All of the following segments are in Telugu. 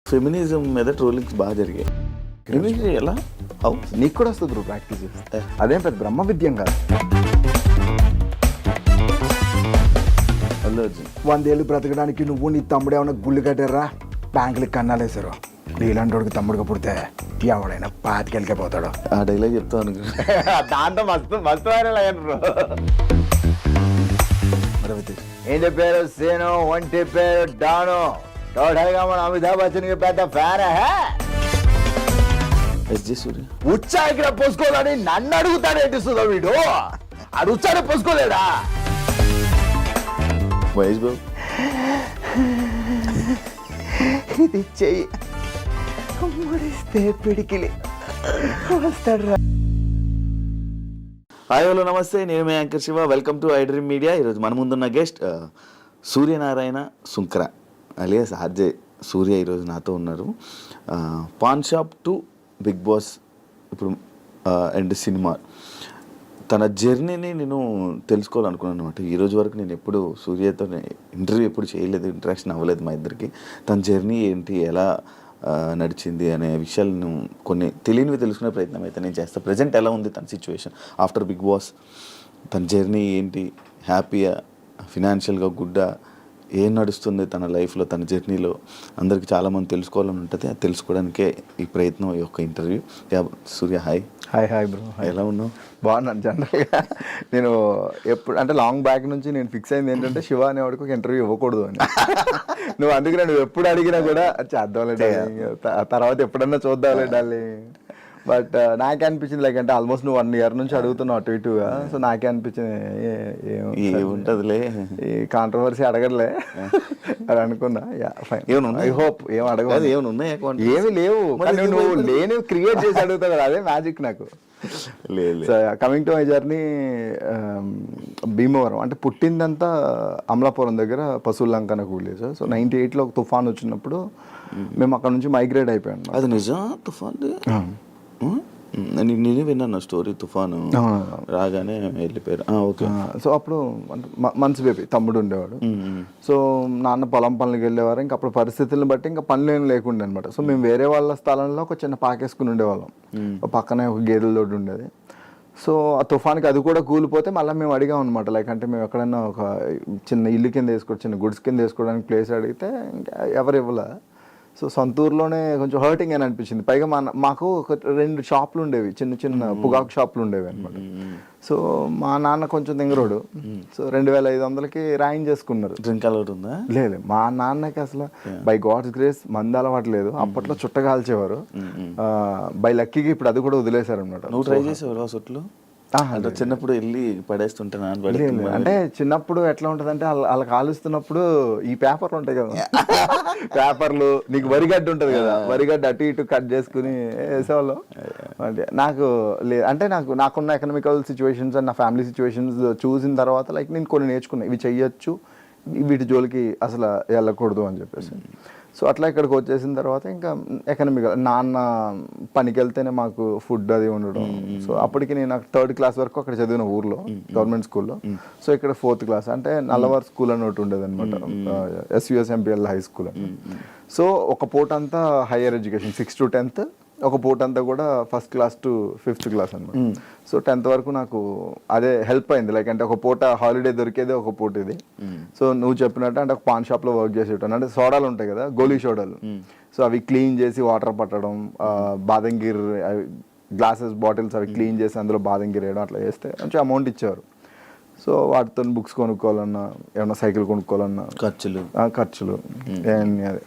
ఫెమినిజం మీద ట్రోలింగ్స్ బాగా జరిగాయి. ఫెమినిజం ఎలా నీకు కూడా వస్తుంది బ్రో ప్రాక్టీస్ చేస్తే. అదేం పెద్ద బ్రహ్మ విద్యం కాదు. 100 ఏళ్ళు బ్రతకడానికి నువ్వు నీ తమ్ముడు ఏమైనా గుళ్ళు కట్టారా, బ్యాంకులకి కన్నాలేసారు. నీలాంటి తమ్ముడుగా పుడితే ఎవడైనా పాతికెళ్ళిపోతాడు. ఆ డైలాగ్ చెప్తాను అనుకో. దాంతో మస్తు మస్తు వైరల్ అయ్యారు బ్రో. ఏం చెప్పారు సేను, ఒంటి పేరు డాను, టోటల్గా మన అమితాబ్ బచ్చన్ పెద్ద ఫ్యాన్. ఎస్జే సూర్య ఉచ్చాయికి పోసుకోవాలని నన్ను అడుగుతాడు ఏంటిస్తుందా వీడు. ఆడు ఉచ్చాన్ని పోసుకోలేడా. మహేష్ బాబు ఇది చెయ్యి ముడిస్తే పిడికిలి వస్తాడు. హాయ్ హలో నమస్తే, నేను మీ anchor Shiva. Welcome to I Dream Media. ఈరోజు మన ముందున్న guest Suryanarayana Sunkara alias RJ Surya ఈరోజు నాతో ఉన్నారు. Pan shop to Bigg Boss ఇప్పుడు అండ్ సినిమా, తన జర్నీని నేను తెలుసుకోవాలనుకున్నాను అనమాట. ఈరోజు వరకు నేను ఎప్పుడు సూర్యతో ఇంటర్వ్యూ ఎప్పుడు చేయలేదు, ఇంటరాక్షన్ అవ్వలేదు మా ఇద్దరికి. తన జర్నీ ఏంటి, ఎలా నడిచింది అనే విషయాలను కొన్ని తెలియనివి తెలుసుకునే ప్రయత్నం అయితే నేను చేస్తాను. ప్రజెంట్ ఎలా ఉంది తన సిచ్యువేషన్ ఆఫ్టర్ బిగ్ బాస్, తన జర్నీ ఏంటి, హ్యాపీయా, ఫినాన్షియల్గా గుడ్డా, ఏం నడుస్తుంది తన లైఫ్లో, తన జర్నీలో అందరికీ చాలామంది తెలుసుకోవాలని ఉంటుంది. అది తెలుసుకోవడానికే ఈ ప్రయత్నం, ఈ యొక్క ఇంటర్వ్యూ. సూర్య హాయ్. Hi hi bro. ఎలా ఉన్నావు? బాగున్నాను. జనరల్గా నేను ఎప్పుడు అంటే లాంగ్ బ్యాక్ నుంచి నేను ఫిక్స్ అయింది ఏంటంటే శివ అనేవాడికి ఒక ఇంటర్వ్యూ ఇవ్వకూడదు అని. నువ్వు అందుకనే నువ్వు ఎప్పుడు అడిగినా కూడా చేద్దాంలే డార్లింగ్, తర్వాత ఎప్పుడన్నా చూద్దాంలే డార్లింగ్. బట్ నాకే అనిపించింది లైక్ అంటే ఆల్మోస్ట్ నువ్వు 1 year నుంచి అడుగుతున్నావు అటు ఇటుగా. సో నాకే అనిపించింది ఏముంటుందిలే, ఈ కాంట్రవర్సీ అడగలే అని అనుకున్నా. ఐ హోప్ ఏం అడగదు. ఏమి లేవు, నువ్వు లేని క్రియేట్ చేసి అడుగుతావు కదా, అదే మ్యాజిక్ నాకు. Coming to my journey, Bhimavaram అంటే పుట్టిందంతా అమలాపురం దగ్గర పశువులంక నాకు విలేజ్. సో 98లో ఒక తుఫాన్ వచ్చినప్పుడు మేము అక్కడ నుంచి మైగ్రేట్ అయిపోయాం. అది నిజం? తుఫాన్ నేనే విన్నాను స్టోరీ, తుఫాను రాగానే వెళ్ళిపోయారు. ఓకే. సో అప్పుడు మంచి బేబీ తమ్ముడు ఉండేవాడు. సో నాన్న పొలం పనులకు వెళ్ళేవారు. ఇంకా అప్పుడు పరిస్థితులను బట్టి ఇంకా పనులు ఏం లేకుండే అనమాట. సో మేము వేరే వాళ్ళ స్థలంలో ఒక చిన్న పాకేసుకుని ఉండేవాళ్ళం. పక్కనే ఒక గేదెల తోటి ఉండేది. సో ఆ తుఫాన్కి అది కూడా కూలిపోతే మళ్ళీ మేము అడిగాం అనమాట. లైక్ అంటే మేము ఎక్కడైనా ఒక చిన్న ఇల్లు కింద వేసుకోవచ్చు, చిన్న గుడ్స్ కింద వేసుకోవడానికి ప్లేస్ అడిగితే ఇంకా ఎవరు ఇవ్వలే. సో సొంతూరులోనే కొంచెం హర్టింగ్ అని అనిపించింది. పైగా మాకు ఒక 2 షాపులు ఉండేవి, చిన్న చిన్న పొగాకు షాపులు ఉండేవి అనమాట. సో మా నాన్న కొంచెం దింగరోడు. సో 2500కి రాయించేసుకున్నారు. డ్రింక్ అలవాటు ఉందా? లేదు, మా నాన్నకి అసలు బై గాడ్స్ గ్రేస్ మందు అలవాటు లేదు. అప్పట్లో చుట్ట కాల్చేవారు. బై లక్కీకి ఇప్పుడు అది కూడా వదిలేశారు అనమాట. నువ్వు ట్రై చేసేవారు ఆ చుట్లు? అంటే చిన్నప్పుడు వెళ్ళి పడేస్తుంటే అంటే చిన్నప్పుడు ఎట్లా ఉంటుంది అంటే అలా కాలుస్తున్నప్పుడు ఈ పేపర్లు ఉంటాయి కదా, పేపర్లు, నీకు వరిగడ్డ ఉంటుంది కదా, వరిగడ్డ అటు ఇటు కట్ చేసుకుని వేసేవాళ్ళం. అంటే నాకు అంటే నాకున్న ఎకనామికల్ సిచ్యువేషన్స్ అండ్ నా ఫ్యామిలీ సిచ్యువేషన్స్ చూసిన తర్వాత లైక్ నేను కొన్ని నేర్చుకున్నాను, ఇవి చెయ్యొచ్చు, వీటి జోలికి అసలు వెళ్ళకూడదు అని చెప్పేసి. సో అట్లా ఇక్కడికి వచ్చేసిన తర్వాత ఇంకా ఎకనామికల్, నాన్న పనికి వెళ్తేనే మాకు ఫుడ్ అది ఉండడం. సో అప్పటికి నేను 3rd class వరకు అక్కడ చదివిన ఊర్లో గవర్నమెంట్ స్కూల్లో. సో ఇక్కడ 4th class అంటే నల్లవార్ స్కూల్ అని ఒకటి ఉండేది అనమాట, SUSMPL హై స్కూల్ అని. సో ఒక పూట అంతా హైయర్ ఎడ్యుకేషన్ 6 to 10th, ఒక పూట అంతా కూడా 1st class to 5th class అనమాట. సో 10th వరకు నాకు అదే హెల్ప్ అయింది. లైక్ అంటే ఒక పూట హాలిడే దొరికేది, ఒక పూట ఇది. సో నువ్వు చెప్పినట్టు అంటే ఒక పాన్ షాప్లో వర్క్ చేసేటాను. అంటే సోడాలు ఉంటాయి కదా, గోలీ సోడాలు. సో అవి క్లీన్ చేసి వాటర్ పట్టడం, బాదంగిర్ గ్లాసెస్ బాటిల్స్ అవి క్లీన్ చేసి అందులో బాదంగిర్ వేయడం, అట్లా చేస్తే కొంచెం అమౌంట్ ఇచ్చేవారు. సో వాటితో బుక్స్ కొనుక్కోవాలన్నా, ఏమన్నా సైకిల్ కొనుక్కోవాలన్నా ఖర్చులు అదే.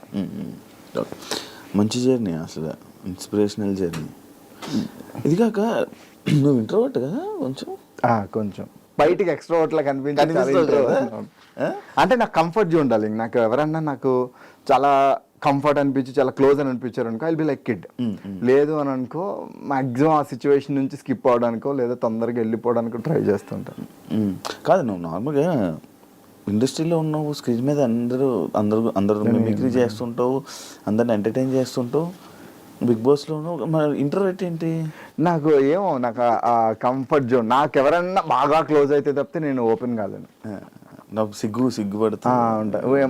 మంచి జర్నీ, అసలు ఇన్స్పిరేషనల్ జర్నీ. ఇది కాక నువ్వు ఇంట్రోవర్ట్ కదా, కొంచెం బయటికి ఎక్స్ట్రోవర్ట్ లా కనిపించాలి. అంటే నాకు కంఫర్ట్ జోన్ ఉండాలి. నాకు ఎవరన్నా నాకు చాలా కంఫర్ట్ అనిపించి చాలా క్లోజ్ అని అనిపించారు అనుకో, ఐల్ బి లైక్ కిడ్. లేదు అని అనుకో, మాక్సిమం ఆ సిచ్యువేషన్ నుంచి స్కిప్ అవడానికో లేదా తొందరగా వెళ్ళిపోవడానికో ట్రై చేస్తుంటాను. కాదు, నువ్వు నార్మల్గా ఇండస్ట్రీలో ఉన్నావు, స్క్రీన్ మీద అందరూ మిమిక్రీ చేస్తుంటావు, అందరిని ఎంటర్టైన్ చేస్తుంటావు. బిగ్ బాస్లో ఇంటర్వ్యూట్ ఏంటి? నాకు ఆ కంఫర్ట్ జోన్, నాకు ఎవరన్నా బాగా క్లోజ్ అయితే తప్పితే నేను ఓపెన్ కాలేను. నాకు సిగ్గుపడుతుంది.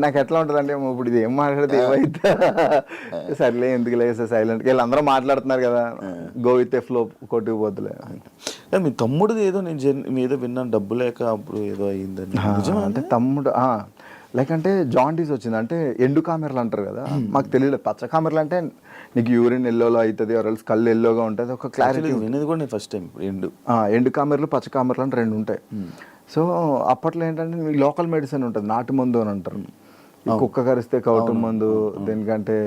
నాకు ఎట్లా ఉంటుంది అంటే ఇప్పుడు ఇది ఏం మాట్లాడితే ఏమైతే సర్లే ఎందుకు లేదు సైలెంట్గా వీళ్ళందరూ మాట్లాడుతున్నారు కదా గో విత్ ఏ ఫ్లో కొట్టుకుపోతులే. మీ తమ్ముడిది ఏదో నేను ఏదో విన్నాను, డబ్బు లేక అప్పుడు ఏదో అయ్యిందని. అంటే తమ్ముడు లైక్ అంటే జాండీస్ వచ్చింది అంటే ఎండు కామెరలు అంటారు కదా, మాకు తెలియలేదు. పచ్చ కామెరలు అంటే నీకు యూరిన్ ఎల్లోలో అవుతుంది ఆర్ఎల్స్ కళ్ళు ఎల్లోగా ఉంటుంది, ఒక క్లారిటీ వినేది కూడా నేను ఫస్ట్ టైం. ఎండు కామెరలు పచ్చ కామెరలు అంటే రెండు ఉంటాయి. సో అప్పట్లో ఏంటంటే మీకు లోకల్ మెడిసిన్ ఉంటుంది, నాటు మందు అని అంటారు. కుక్క కరిస్తే కౌటు మందు, దేనికంటే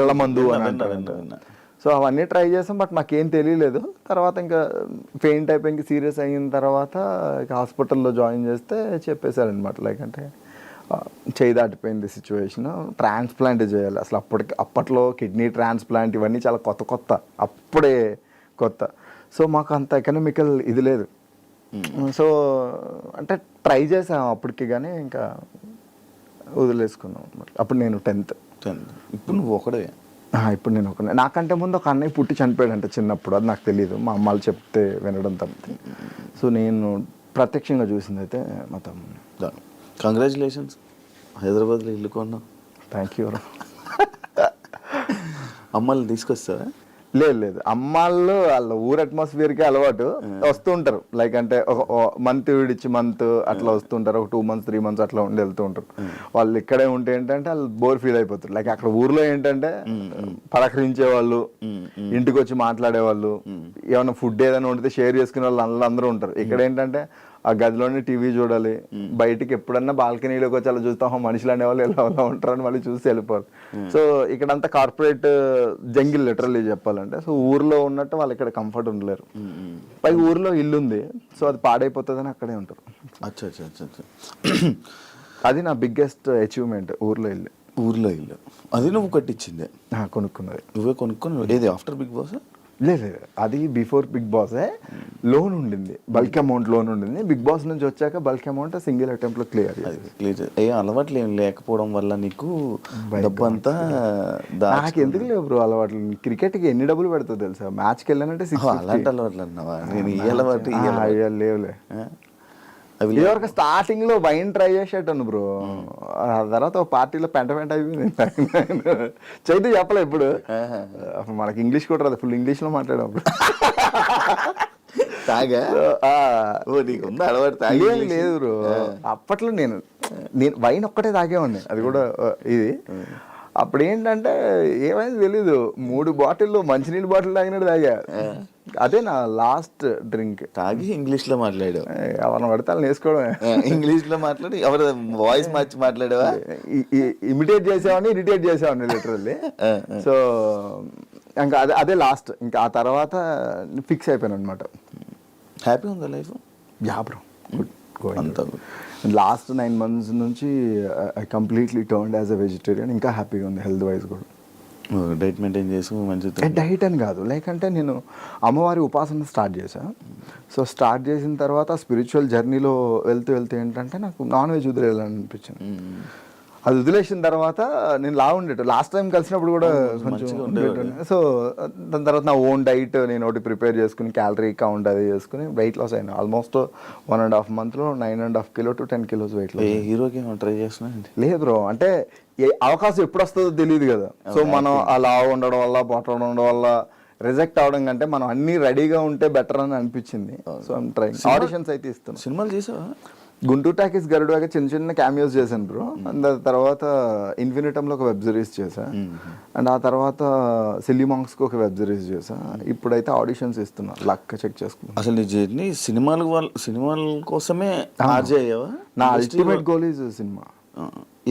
ఎల్ల మందు అని అంటారు. సో అవన్నీ ట్రై చేసాం, బట్ మాకేం తెలియలేదు. తర్వాత ఇంకా ఫెయింట్ అయిపోయి సీరియస్ అయిన తర్వాత హాస్పిటల్లో జాయిన్ చేస్తే చెప్పేశారనమాట, లైక్ అంటే చేయి దాటిపోయింది సిచ్యువేషన్, ట్రాన్స్ప్లాంట్ చేయాలి. అసలు అప్పట్లో కిడ్నీ ట్రాన్స్ప్లాంట్ ఇవన్నీ చాలా కొత్త అప్పుడే కొత్త. సో మాకు అంత ఎకనామికల్ ఇది లేదు. సో అంటే ట్రై చేసాం అప్పటికి, కానీ ఇంకా వదిలేసుకున్నాం అనమాట. అప్పుడు నేను 10th. ఇప్పుడు నువ్వు ఒకడే? ఇప్పుడు నేను ఒకనే. నాకంటే ముందు ఒక అన్నయ్య పుట్టి చనిపోయాడంట చిన్నప్పుడు, అది నాకు తెలియదు, మా అమ్మాళ్ళు చెప్తే వినడం తప్పితే. సో నేను ప్రత్యక్షంగా చూసింది అయితే మా తమ్ముడు. కంగ్రాచులేషన్స్, హైదరాబాద్లో ఇల్లు కొన్నావు. Thank you. అమ్మాయిని తీసుకొస్తావా? లేదు, అమ్మాళ్ళు వాళ్ళ ఊరు అట్మాస్ఫియర్కి అలవాటు, వస్తూ ఉంటారు. లైక్ అంటే ఒక మంత్ విడిచి మంత్ అట్లా వస్తుంటారు, ఒక 2 months 3 months అట్లా ఉండి వెళ్తూ ఉంటారు. వాళ్ళు ఇక్కడే ఉంటే ఏంటంటే వాళ్ళు బోర్ ఫీల్ అయిపోతారు. లైక్ అక్కడ ఊర్లో ఏంటంటే పలకరించే వాళ్ళు, ఇంటికి వచ్చి మాట్లాడేవాళ్ళు, ఏమైనా ఫుడ్ ఏదైనా వండితే షేర్ చేసుకునే వాళ్ళు అందరూ ఉంటారు. ఇక్కడ ఏంటంటే ఆ గదిలోనే టీవీ చూడాలి, బయటికి ఎప్పుడన్నా బాల్కనీలోకి వచ్చి అలా చూస్తాం మనుషులు అనేవాళ్ళు ఎలా ఉంటారని మళ్ళీ చూసి వెళ్ళిపోవాలి. సో ఇక్కడంతా కార్పొరేట్ జంగిల్ లిటరల్లీ చెప్పాలంటే. సో ఊర్లో ఉన్నట్టు వాళ్ళు ఇక్కడ కంఫర్ట్ ఉండలేరు. పైగా ఊర్లో ఇల్లు ఉంది, సో అది పాడైపోతుందని అక్కడే ఉంటారు. అది నా బిగ్గెస్ట్ అచీవ్మెంట్, ఊర్లో ఇల్లు. అది నువ్వు కట్టించిందే? కొనుక్కున్నది. నువ్వే కొనుక్కున్నావు? ఏది ఆఫ్టర్ బిగ్ బాస్? లేదు, అది బిఫోర్ బిగ్ బాసే. లోన్ ఉండింది, బల్క్ అమౌంట్ లోన్ ఉండింది. బిగ్ బాస్ నుంచి వచ్చాక బల్క్ అమౌంట్ సింగిల్ అటెంప్ట్ లో క్లియర్. అలవాట్లు ఏం లేకపోవడం వల్ల నీకు డబ్బు అంతా? నాకు ఎందుకు లేవు బ్రో అలవాట్లు. క్రికెట్కి ఎన్ని డబ్బులు పెడతావు తెలుసా? మ్యాచ్కి వెళ్ళానంటే అలాంటి అలవాట్లు అన్నావా? నేను ఈ అలవాటు లేవులే. ఇదివరకు స్టార్టింగ్ లో వైన్ ట్రై చేసేటాను బ్రో, ఆ తర్వాత ఒక పార్టీలో పెంట అయిపోయింది. చైతు చెప్పలే ఇప్పుడు, అప్పుడు మనకి ఇంగ్లీష్ కూడా రాదు, ఫుల్ ఇంగ్లీష్ లో మాట్లాడేప్పుడు. లేదు బ్రో, అప్పట్లో నేను వైన్ ఒక్కటే తాగేవాడిని, అది కూడా ఇది. అప్పుడు ఏంటంటే ఏమైంది తెలీదు, 3 బాటిల్లో మంచినీళ్ళు బాటిల్ తాగినట్టు తాగా. అదే నా లాస్ట్ డ్రింక్. తాగి ఇంగ్లీష్ లో మాట్లాడావు? ఎవరిని పడితే వాళ్ళని వేసుకోవడమే. ఇంగ్లీష్ లో మాట్లాడి ఎవరు వాయిస్ మార్చి మాట్లాడావా? ఇమిటేట్ చేసేవాడిని, ఇరిటేట్ చేసేవాడిని లిటరల్లీ. సో ఇంకా అదే లాస్ట్. ఇంకా ఆ తర్వాత ఫిక్స్ అయిపోయాను అనమాట. హ్యాపీ ఉందా life? Yeah bro, good. Last 9 months నుంచి I completely turned as a vegetarian. ఇంకా హ్యాపీగా ఉంది హెల్త్ వైజ్ కూడా. డైట్ మెయింటైన్ చేసి మంచిగా? డైట్ అని కాదు, లైక్ అంటే నేను అమ్మవారి ఉపాసన స్టార్ట్ చేశాను. సో స్టార్ట్ చేసిన తర్వాత స్పిరిచువల్ జర్నీలో వెళ్తూ ఏంటంటే నాకు నాన్ వెజ్ వదిలేయాలని అనిపించింది. అది వదిలేసిన తర్వాత నేను ఉండేట లాస్ట్ టైం కలిసినప్పుడు కూడా కొంచెం. సో దాని తర్వాత నా ఓన్ డైట్ నేను ఒకటి ప్రిపేర్ చేసుకుని క్యాలరీ కౌంట్ అది చేసుకుని వెయిట్ లాస్ అయినా. Almost 1.5 months 9.5 kilo to 10 kilos weight loss. హీరోకి ట్రై చేస్తున్నా? లేదు బ్రో, అంటే అవకాశం ఎప్పుడు వస్తుందో తెలియదు కదా. సో మనం అలా ఉండడం వల్ల పొట్ట ఉండడం వల్ల రిజెక్ట్ అవడం కంటే మనం అన్ని రెడీగా ఉంటే బెటర్ అని అనిపించింది. So I'm trying. ఆడిషన్స్ అయితే ఇస్తున్నాను. సినిమాలు చేసావా? గుంటూరు టాకీస్ గరుడాగా చిన్న క్యామియోస్ చేశాను బ్రో. అండ్ తర్వాత ఇన్ఫినిటంలో ఒక వెబ్ సిరీస్ చేశా. అండ్ ఆ తర్వాత సిల్లీ మాంక్స్కి ఒక వెబ్ సిరీస్ చేశా. ఇప్పుడైతే ఆడిషన్స్ ఇస్తున్నా, లక్ చెక్ చేసుకున్నా. అసలు నీ జర్నీ సినిమాల కోసమే అయ్యావా? నా అల్టిమేట్ గోల్ ఈజ్ సినిమా.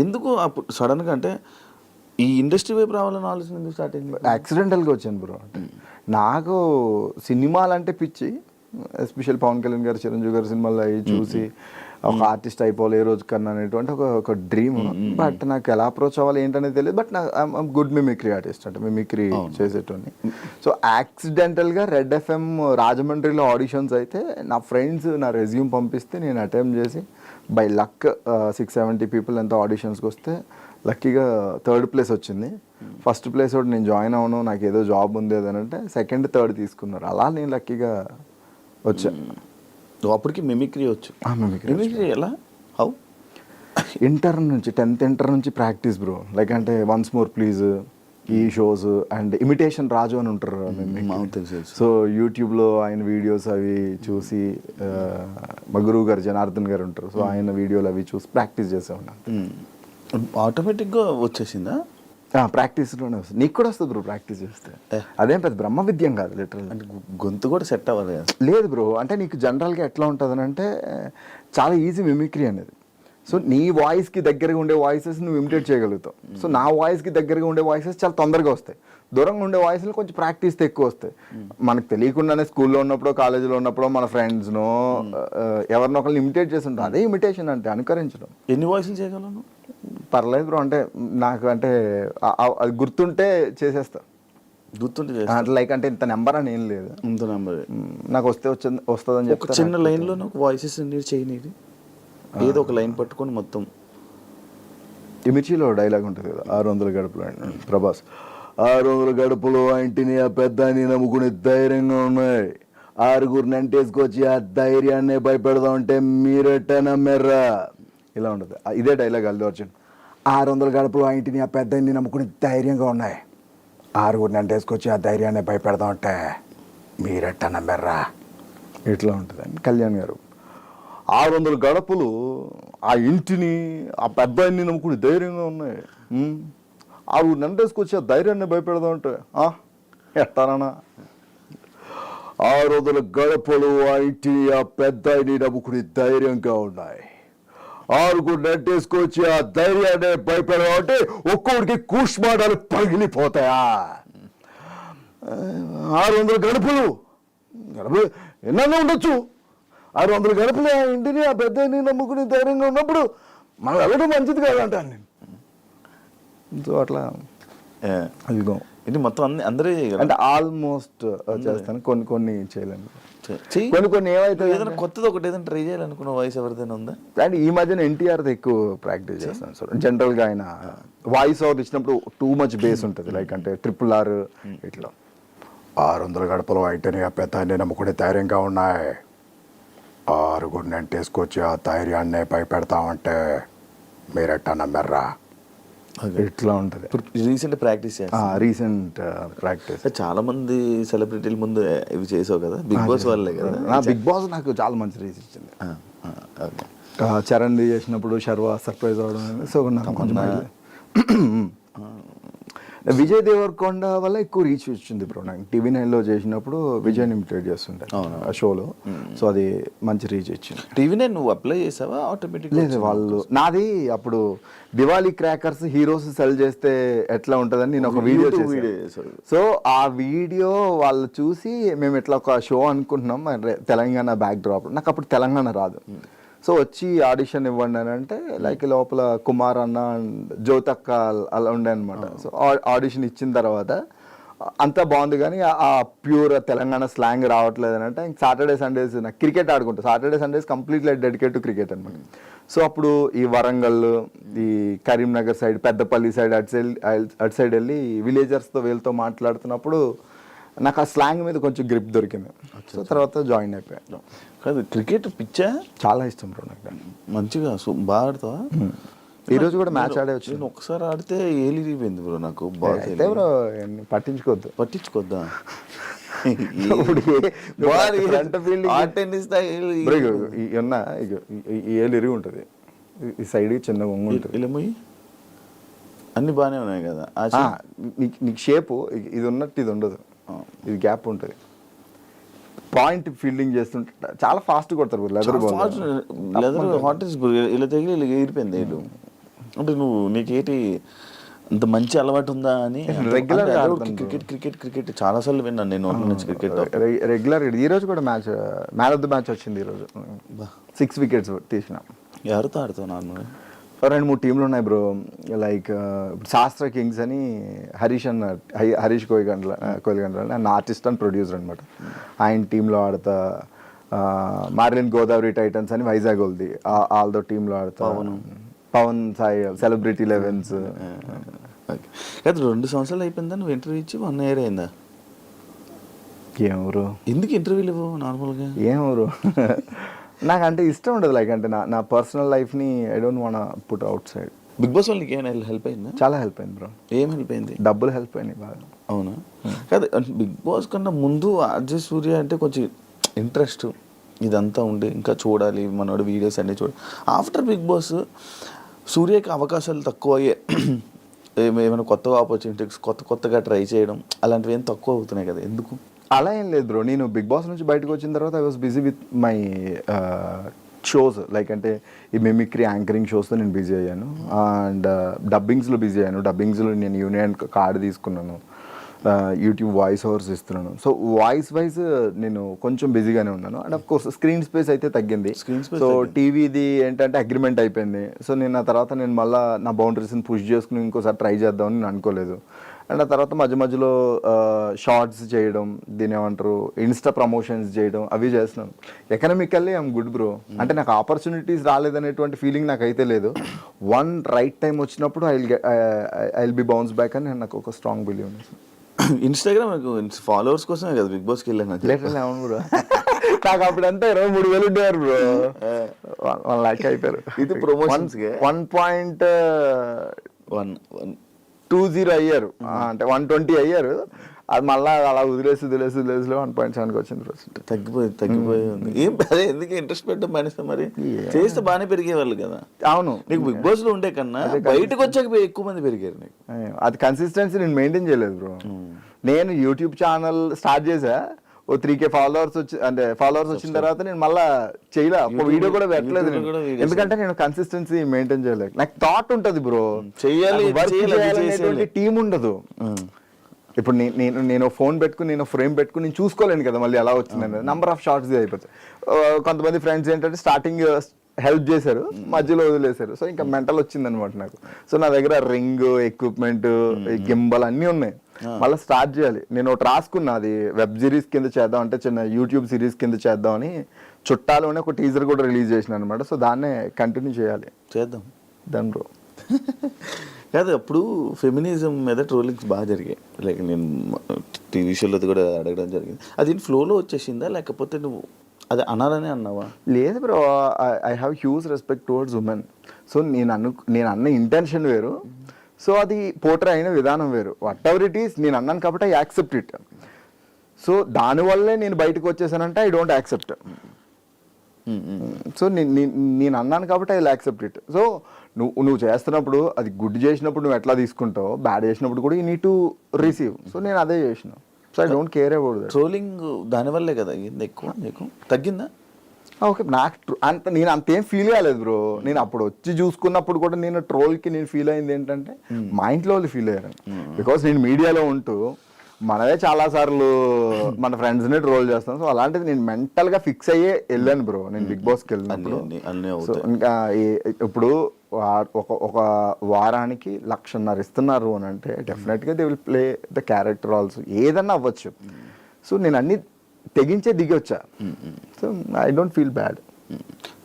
ఎందుకు అప్పుడు సడన్గా అంటే ఈ ఇండస్ట్రీ వైపు రావాలని ఆలోచన ఎందుకు స్టార్ట్ అయింది? యాక్సిడెంటల్గా వచ్చాను బ్రో. నాకు సినిమాలంటే పిచ్చి, ఎస్పెషల్ పవన్ కళ్యాణ్ గారు, చిరంజీవి గారు సినిమాలు అవి చూసి ఒక ఆర్టిస్ట్ అయిపోవాలి ఏ రోజు కన్నా అనేటువంటి ఒక డ్రీమ్. బట్ నాకు ఎలా అప్రోచ్ అవ్వాలి ఏంటనేది తెలియదు. బట్ నాకు గుడ్ మిమిక్రీ ఆర్టిస్ట్, అంటే మిమిక్రీ చేసేటోని. సో యాక్సిడెంటల్గా రెడ్ ఎఫ్ఎం రాజమండ్రిలో ఆడిషన్స్ అయితే నా ఫ్రెండ్స్ నా రెజ్యూమ్ పంపిస్తే నేను అటెంప్ట్ చేసి బై లక్ 670 people ఎంతో ఆడిషన్స్కి వస్తే లక్కీగా 3rd place వచ్చింది. ఫస్ట్ ప్లేస్ ఒకటి నేను జాయిన్ అవ్వను, నాకు ఏదో జాబ్ ఉంది అని అంటే 2nd 3rd తీసుకున్నారు. అలా నేను లక్కీగా వచ్చాను. నువ్వు అప్పటికి మిమిక్రీ వచ్చు. మిమిక్రీ మిమిక్రీ ఎలా హౌ? ఇంటర్ నుంచి 10th ఇంటర్ నుంచి ప్రాక్టీస్ బ్రో. లైక్ అంటే వన్స్ మోర్ ప్లీజ్ ఈ షోస్ అండ్ ఇమిటేషన్ రాజు అని ఉంటారు తెలుసు. సో యూట్యూబ్లో ఆయన వీడియోస్ అవి చూసి మా గురువు గారు జనార్దన్ గారు ఉంటారు, సో ఆయన వీడియోలు అవి చూసి ప్రాక్టీస్ చేసేవాడిని. ఆటోమేటిక్గా వచ్చేసిందా? ప్రాక్టీస్లోనే వస్తుంది. నీకు కూడా వస్తుంది బ్రో ప్రాక్టీస్ చేస్తే. అదేం పెద్ద బ్రహ్మ విద్యం కాదు లిటరల్. అంటే గొంతు కూడా సెట్ అవ్వాలి కదా? లేదు బ్రో, అంటే నీకు జనరల్గా ఎట్లా ఉంటుంది అంటే చాలా ఈజీ మిమిక్రీ అనేది. సో నీ వాయిస్కి దగ్గరగా ఉండే వాయిసెస్ నువ్వు ఇమిటేట్ చేయగలుగుతావు. సో నా వాయిస్కి దగ్గరగా ఉండే వాయిసెస్ చాలా తొందరగా వస్తాయి. దూరంగా ఉండే వాయిస్లు కొంచెం ప్రాక్టీస్తో ఎక్కువ వస్తాయి. మనకు తెలియకుండానే స్కూల్లో ఉన్నప్పుడు కాలేజీలో ఉన్నప్పుడు మన ఫ్రెండ్స్నో ఎవరినో ఒకరిని ఇమిటేట్ చేసి ఉంటాం. అదే ఇమిటేషన్ అంటే అనుకరించడం. ఎన్ని వాయిస్లు చేయగలను? పర్లేదు బ్రో, అంటే నాకు అంటే అది గుర్తుంటే చేసేస్తా. గుర్తుంటే అంటే లైక్ అంటే ఇంత నెంబర్ అని ఏం లేదు, ఇంత నెంబర్ నాకు వస్తుందని చెప్పి ఒక చిన్న లైన్లో నాకు వాయిసెస్ చేయనీది, ఏదో ఒక లైన్ పట్టుకొని మొత్తం. ఈ మిర్చిలో డైలాగ్ ఉంటుంది కదా, 600 గడుపులు ప్రభాస్, 600 గడుపులు ఇంటిని ఆ పెద్దాన్ని నమ్ముకుని ధైర్యంగా ఉన్నాయి, 6గురిని అంటేసుకొచ్చి ఆ ధైర్యాన్ని భయపెడదాం అంటే మీరెట్ట నమ్మెర్రా, ఇలా ఉంటుంది. ఇదే డైలాగ్ అల్లు అర్జున్. 600 గడుపులు ఆ ఇంటిని ఆ పెద్దాన్ని నమ్ముకుని ధైర్యంగా ఉన్నాయి, 6గురిని అంటేసుకొచ్చి ఆ ధైర్యాన్ని భయపెడదాం అంటే మీరెట్ట నమ్మెర్రా, ఇట్లా ఉంటుంది. కళ్యాణ్ గారు 600 గడపలు ఆ ఇంటిని ఆ పెద్దాన్ని నమ్ముకుని ధైర్యంగా ఉన్నాయి, 6 నెంటేసుకొచ్చి ఆ ధైర్యాన్ని భయపెడదాం అంటే ఎట్టానా, 600 గడపలు ఆ ఇంటిని ఆ పెద్దాన్ని నమ్ముకుని ధైర్యంగా ఉన్నాయి, 6 నెంటేసుకొచ్చి ఆ ధైర్యాన్ని భయపెడదాం అంటే ఒక్కొక్కడికి కూష్మాడాలు పగిలిపోతాయా, 600 గడపలు ఎన్నో ఉండొచ్చు, 600 గడపలు ఆ ఇంటిని ఆ పెద్దని నమ్ముకుని ధైర్యంగా ఉన్నప్పుడు మనం వెళ్ళడం మంచిది కాదంటాను నేను. సో అట్లా అదిగో ఇది మొత్తం అందరూ అంటే ఆల్మోస్ట్ చేస్తాను, కొన్ని చేయలేను. కొన్ని ఏమైతే ఏదైనా కొత్తది ఒకటి ఏదైనా ట్రై చేయాలనుకున్న వాయిస్ ఎవరిదైనా ఉందా? అండ్ ఈ మధ్యన ఎన్టీఆర్ది ఎక్కువ ప్రాక్టీస్ చేస్తాను సార్. జనరల్గా ఆయన వాయిస్ ఓవర్ ఇచ్చినప్పుడు టూ మచ్ బేస్ ఉంటుంది, లైక్ అంటే RRR ఇట్లా 600 గడపలు అయితేనే ఆ పెద్దాన్ని నమ్ముకునే ధైర్యంగా ఉన్నాయి, 6గురిని అంటేసుకొచ్చి ఆ ధైర్యాన్ని భయపెడతామంటే మీరెట్టా నమ్మెర్రా, ఇట్లా ఉంటుంది. Recent practice recent practice. చాలా మంది సెలబ్రిటీల ముందు ఇవి చేసావు కదా, బిగ్ బాస్ వాళ్ళే కదా. బిగ్ బాస్ నాకు చాలా మంచి రీచ్ ఇచ్చింది. చరణ్ చేసినప్పుడు శర్వా సర్ప్రైజ్ అవడం, సో నాకు కొంచెం విజయ్ దేవరకొండ వల్ల ఎక్కువ రీచ్ వచ్చింది బ్రో. నాకు TV9లో చేసినప్పుడు విజయ్ని ఇమిటేట్ చేస్తుండే ఆ షోలో, సో అది మంచి రీచ్ ఇచ్చింది. TV9 నువ్వు అప్లై చేసావా ఆటోమేటిక్? లేదు, వాళ్ళు నాది అప్పుడు దివాళీ క్రాకర్స్ హీరోస్ సెల్ చేస్తే ఎట్లా ఉంటుందని నేను ఒక వీడియో చేశాను. సో ఆ వీడియో వాళ్ళు చూసి మేము ఇట్లా ఒక షో అనుకుంటున్నాం తెలంగాణ బ్యాక్ డ్రాప్, నాకు అప్పుడు తెలంగాణ రాదు, సో వచ్చి ఆడిషన్ ఇవ్వండి అని అంటే లైక్ లోపల కుమార్ అన్న జ్యోతక్క అలా ఉండే అనమాట. సో ఆడిషన్ ఇచ్చిన తర్వాత అంతా బాగుంది కానీ ఆ ప్యూర్ తెలంగాణ స్లాంగ్ రావట్లేదు అని అంటే సాటర్డే సండేస్ నాకు క్రికెట్ ఆడుకుంటా, Saturday Sundays completely dedicate to cricket అనమాట. సో అప్పుడు ఈ వరంగల్, ఈ కరీంనగర్ సైడ్, పెద్దపల్లి సైడ్ అటు సైడ్ వెళ్ళి విలేజర్స్తో వీళ్ళతో మాట్లాడుతున్నప్పుడు నాకు ఆ స్లాంగ్ మీద కొంచెం గ్రిప్ దొరికింది. సో తర్వాత జాయిన్ అయిపోయాను. కాదు క్రికెట్ పిచ్చా? చాలా ఇష్టం బ్రో నాకు. మంచిగా బాగా ఆడతావా? ఈరోజు కూడా మ్యాచ్ ఆడే వచ్చి నేను ఒకసారి ఆడితే ఏలిపోయింది బ్రో నాకు. అయితే బ్రో పట్టించుకోద్దా ఏళ్ళు ఇరిగి ఉంటుంది, ఈ సైడ్ చిన్నగా ఉంటుంది, అన్ని బాగానే ఉన్నాయి కదా. నీకు షేపు ఇది ఉన్నట్టు ఇది ఉండదు, ఇది గ్యాప్ ఉంటుంది. పాయింట్ ఫీల్డింగ్ చేస్తుంటే చాలా ఫాస్ట్ కొడతారు లెదర్ హాట్ ఇలా తగిలి ఇలా ఎగిరిపోయింది ఏడు. అంటే నీకేటి అంత మంచి అలవాటు ఉందా అని రెగ్యులర్ క్రికెట్ చాలా సార్లు విన్నాను నేను క్రికెట్ రెగ్యులర్. ఈ రోజు కూడా మ్యాన్ ఆఫ్ ది మ్యాచ్ వచ్చింది. ఈరోజు 6 వికెట్స్ తీసిన. ఎవరితో ఆడుతావు? నార్మల్ 2-3 టీంలు ఉన్నాయి బ్రో, లైక్ శాస్త్ర కింగ్స్ అని హరీష్ కోయిగండ్ల అని ఆర్టిస్ట్ అండ్ ప్రొడ్యూసర్ అనమాట. ఆయన టీంలో ఆడతా. మార్లిన్ గోదావరి టైటన్స్ అని వైజాగ్ వాళ్ళది, వాళ్ళతో టీంలో ఆడతా. Pawan Sai celebrity 11s. 2 సంవత్సరాలు అయిపోయిందా నువ్వు ఇంటర్వ్యూ ఇచ్చి? 1 year అయిందా? ఏం బ్రో, ఎందుకు ఇంటర్వ్యూలు ఇవ్వవు నార్మల్గా? ఏం బ్రో నాకంటే ఇష్టం ఉండదు. లైక్ అంటే నా పర్సనల్ లైఫ్ని I don't want put outside. Big boss వాళ్ళు నీకు ఏమైనా హెల్ప్ అయిందా? చాలా హెల్ప్ అయింది బ్రో. ఏం హెల్ప్ అయింది? డబ్బులు హెల్ప్ అయినాయి బాగా. అవునా? కాదు అంటే బిగ్ బాస్ కన్నా ముందు అజయ్ సూర్య అంటే కొంచెం ఇంట్రెస్ట్ ఇదంతా ఉండి ఇంకా చూడాలి మనోడు వీడియోస్ అన్నీ చూడాలి. ఆఫ్టర్ బిగ్ బాస్ సూర్యకి అవకాశాలు తక్కువ అయ్యే ఏమైనా కొత్త ఆపర్చునిటీస్ కొత్తగా ట్రై చేయడం అలాంటివి ఏం తక్కువ అవుతున్నాయి కదా, ఎందుకు? అలా ఏం లేదు బ్రో. నేను బిగ్ బాస్ నుంచి బయటకు వచ్చిన తర్వాత I was busy with my shows. Like అంటే ఈ మిమిక్రీ యాంకరింగ్ షోస్తో నేను బిజీ అయ్యాను. అండ్ డబ్బింగ్స్లో బిజీ అయ్యాను. డబ్బింగ్స్లో నేను యూనియన్ కార్డు తీసుకున్నాను. యూట్యూబ్ వాయిస్ ఓవర్స్ ఇస్తున్నాను. సో వాయిస్ వైజ్ నేను కొంచెం బిజీగానే ఉన్నాను. And of course screen space అయితే తగ్గింది. సో టీవీది ఏంటంటే అగ్రిమెంట్ అయిపోయింది. సో నేను ఆ తర్వాత నేను మళ్ళీ నా బౌండరీస్ని పుష్ చేసుకుని ఇంకోసారి ట్రై చేద్దామని నేను అనుకోలేదు. అండ్ ఆ తర్వాత మధ్యలో షార్ట్స్ చేయడం, దీని ఏమంటారు ఇన్స్టా ప్రమోషన్స్ చేయడం అవి చేస్తున్నాను. Economically I'm good bro. అంటే నాకు ఆపర్చునిటీస్ రాలేదనేటువంటి ఫీలింగ్ నాకు అయితే లేదు. వన్ రైట్ టైం వచ్చినప్పుడు I will B bounce back అని నాకు ఒక స్ట్రాంగ్ బిలీవ్ ఉంది. ఇన్స్టాగ్రామ్ ఫాలోవర్స్ కోసమే కదా బిగ్ బాస్కి వెళ్ళాను. అవును బ్రో. నాకు అప్పుడు అంతా 23,000 ఉండేవారు బ్రో. 1 lakh అయిపోయారు. ఇది ప్రమోషన్స్ 1.20 అయ్యారు. అంటే 120 అయ్యారు. అది మళ్ళీ అలా వదిలేసి 1.7కి వచ్చింది బ్రో. తగ్గిపోయి ఉంది. ఏం అదే ఎందుకు ఇంట్రెస్ట్ పెట్టడం మానేస్తా? మరి చేస్తే బాగానే పెరిగేవాళ్ళు కదా. అవును, నీకు బిగ్ బాస్ లో ఉండే కన్నా బయటకు వచ్చాక ఎక్కువ మంది పెరిగారు నీకు. అది కన్సిస్టెన్సీ నేను మెయింటైన్ చేయలేదు బ్రో. నేను యూట్యూబ్ ఛానల్ స్టార్ట్ చేసా, ఓ 3K ఫాలోవర్స్ వచ్చిన తర్వాత నేను మళ్ళీ చేయలే, ఒక వీడియో కూడా పెట్టలేదు నేను. ఎందుకంటే నేను కన్సిస్టెన్సీ మెయింటైన్ చేయలేదు. నాకు థాట్ ఉంటుంది బ్రో, చెయ్యాలి టీం ఉండదు. ఇప్పుడు నేను ఫోన్ పెట్టుకుని నేను ఫ్రేమ్ పెట్టుకుని నేను చూసుకోలేను కదా మళ్ళీ ఎలా వచ్చిందని. నంబర్ ఆఫ్ షార్ట్స్ అయిపోతాయి. కొంతమంది ఫ్రెండ్స్ ఏంటంటే స్టార్టింగ్ హెల్ప్ చేశారు, మధ్యలో వదిలేశారు. సో ఇంకా మెంటల్ వచ్చిందనమాట నాకు. సో నా దగ్గర రింగ్, ఎక్విప్మెంట్, గింబల్ అన్నీ ఉన్నాయి. మళ్ళీ స్టార్ట్ చేయాలి. నేను ఒకటి రాసుకున్నా, అది వెబ్ సిరీస్ కింద చేద్దాం, అంటే చిన్న యూట్యూబ్ సిరీస్ కింద చేద్దామని చుట్టాలోనే ఒక టీజర్ కూడా రిలీజ్ చేసిన అనమాట. సో దాన్నే కంటిన్యూ చేద్దాం దాని బ్రో. కాదు అప్పుడు ఫెమినిజం మీద ట్రోలింగ్స్ బాగా జరిగాయి. లైక్ నేను టీవీ షోలో కూడా అడగడం జరిగింది. అది ఫ్లోలో వచ్చేసిందా లేకపోతే నువ్వు అది అనాలని అన్నావా? లేదు bro, I have huge respect towards women. So నేను అన్న ఇంటెన్షన్ వేరు, సో అది పోర్ట్రే అయిన విధానం వేరు. వాట్ ఎవర్ ఇట్ ఈస్ నేను అన్నాను కాబట్టి ఐ యాక్సెప్ట్ ఇట్. సో దానివల్లే నేను బయటకు వచ్చేసానంటే ఐ డోంట్ యాక్సెప్ట్. సో నేను అన్నాను కాబట్టి I will accept it. So నువ్వు చేస్తున్నప్పుడు అది గుడ్ చేసినప్పుడు నువ్వు ఎట్లా తీసుకుంటావు, బ్యాడ్ చేసినప్పుడు కూడా you need to receive. So నేను అదే చేసిన. So I don't care about that. Trolling దానివల్లే కదా అయ్యింది, ఎక్కువ నీకు తగ్గిందా? ఓకే, నాకు నేను అంతేం ఫీల్ కాలేదు బ్రో. నేను అప్పుడు వచ్చి చూసుకున్నప్పుడు కూడా నేను ట్రోల్కి నేను ఫీల్ అయింది ఏంటంటే మా ఇంట్లో వాళ్ళు ఫీల్ అయ్యారు. బికాస్ నేను మీడియాలో ఉంటూ మనమే చాలా సార్లు మన ఫ్రెండ్స్ని ట్రోల్ చేస్తాం. సో అలాంటిది నేను మెంటల్గా ఫిక్స్ అయ్యే వెళ్ళాను బ్రో నేను బిగ్ బాస్కి వెళ్ళినప్పుడు. సో ఇంకా ఇప్పుడు ఒక వారానికి 1,50,000 ఇస్తున్నారు అని అంటే డెఫినెట్గా they will play the character also, ఏదన్నా అవ్వచ్చు. సో నేను అన్ని తెగించే దిగి వచ్చా. So I don't feel bad.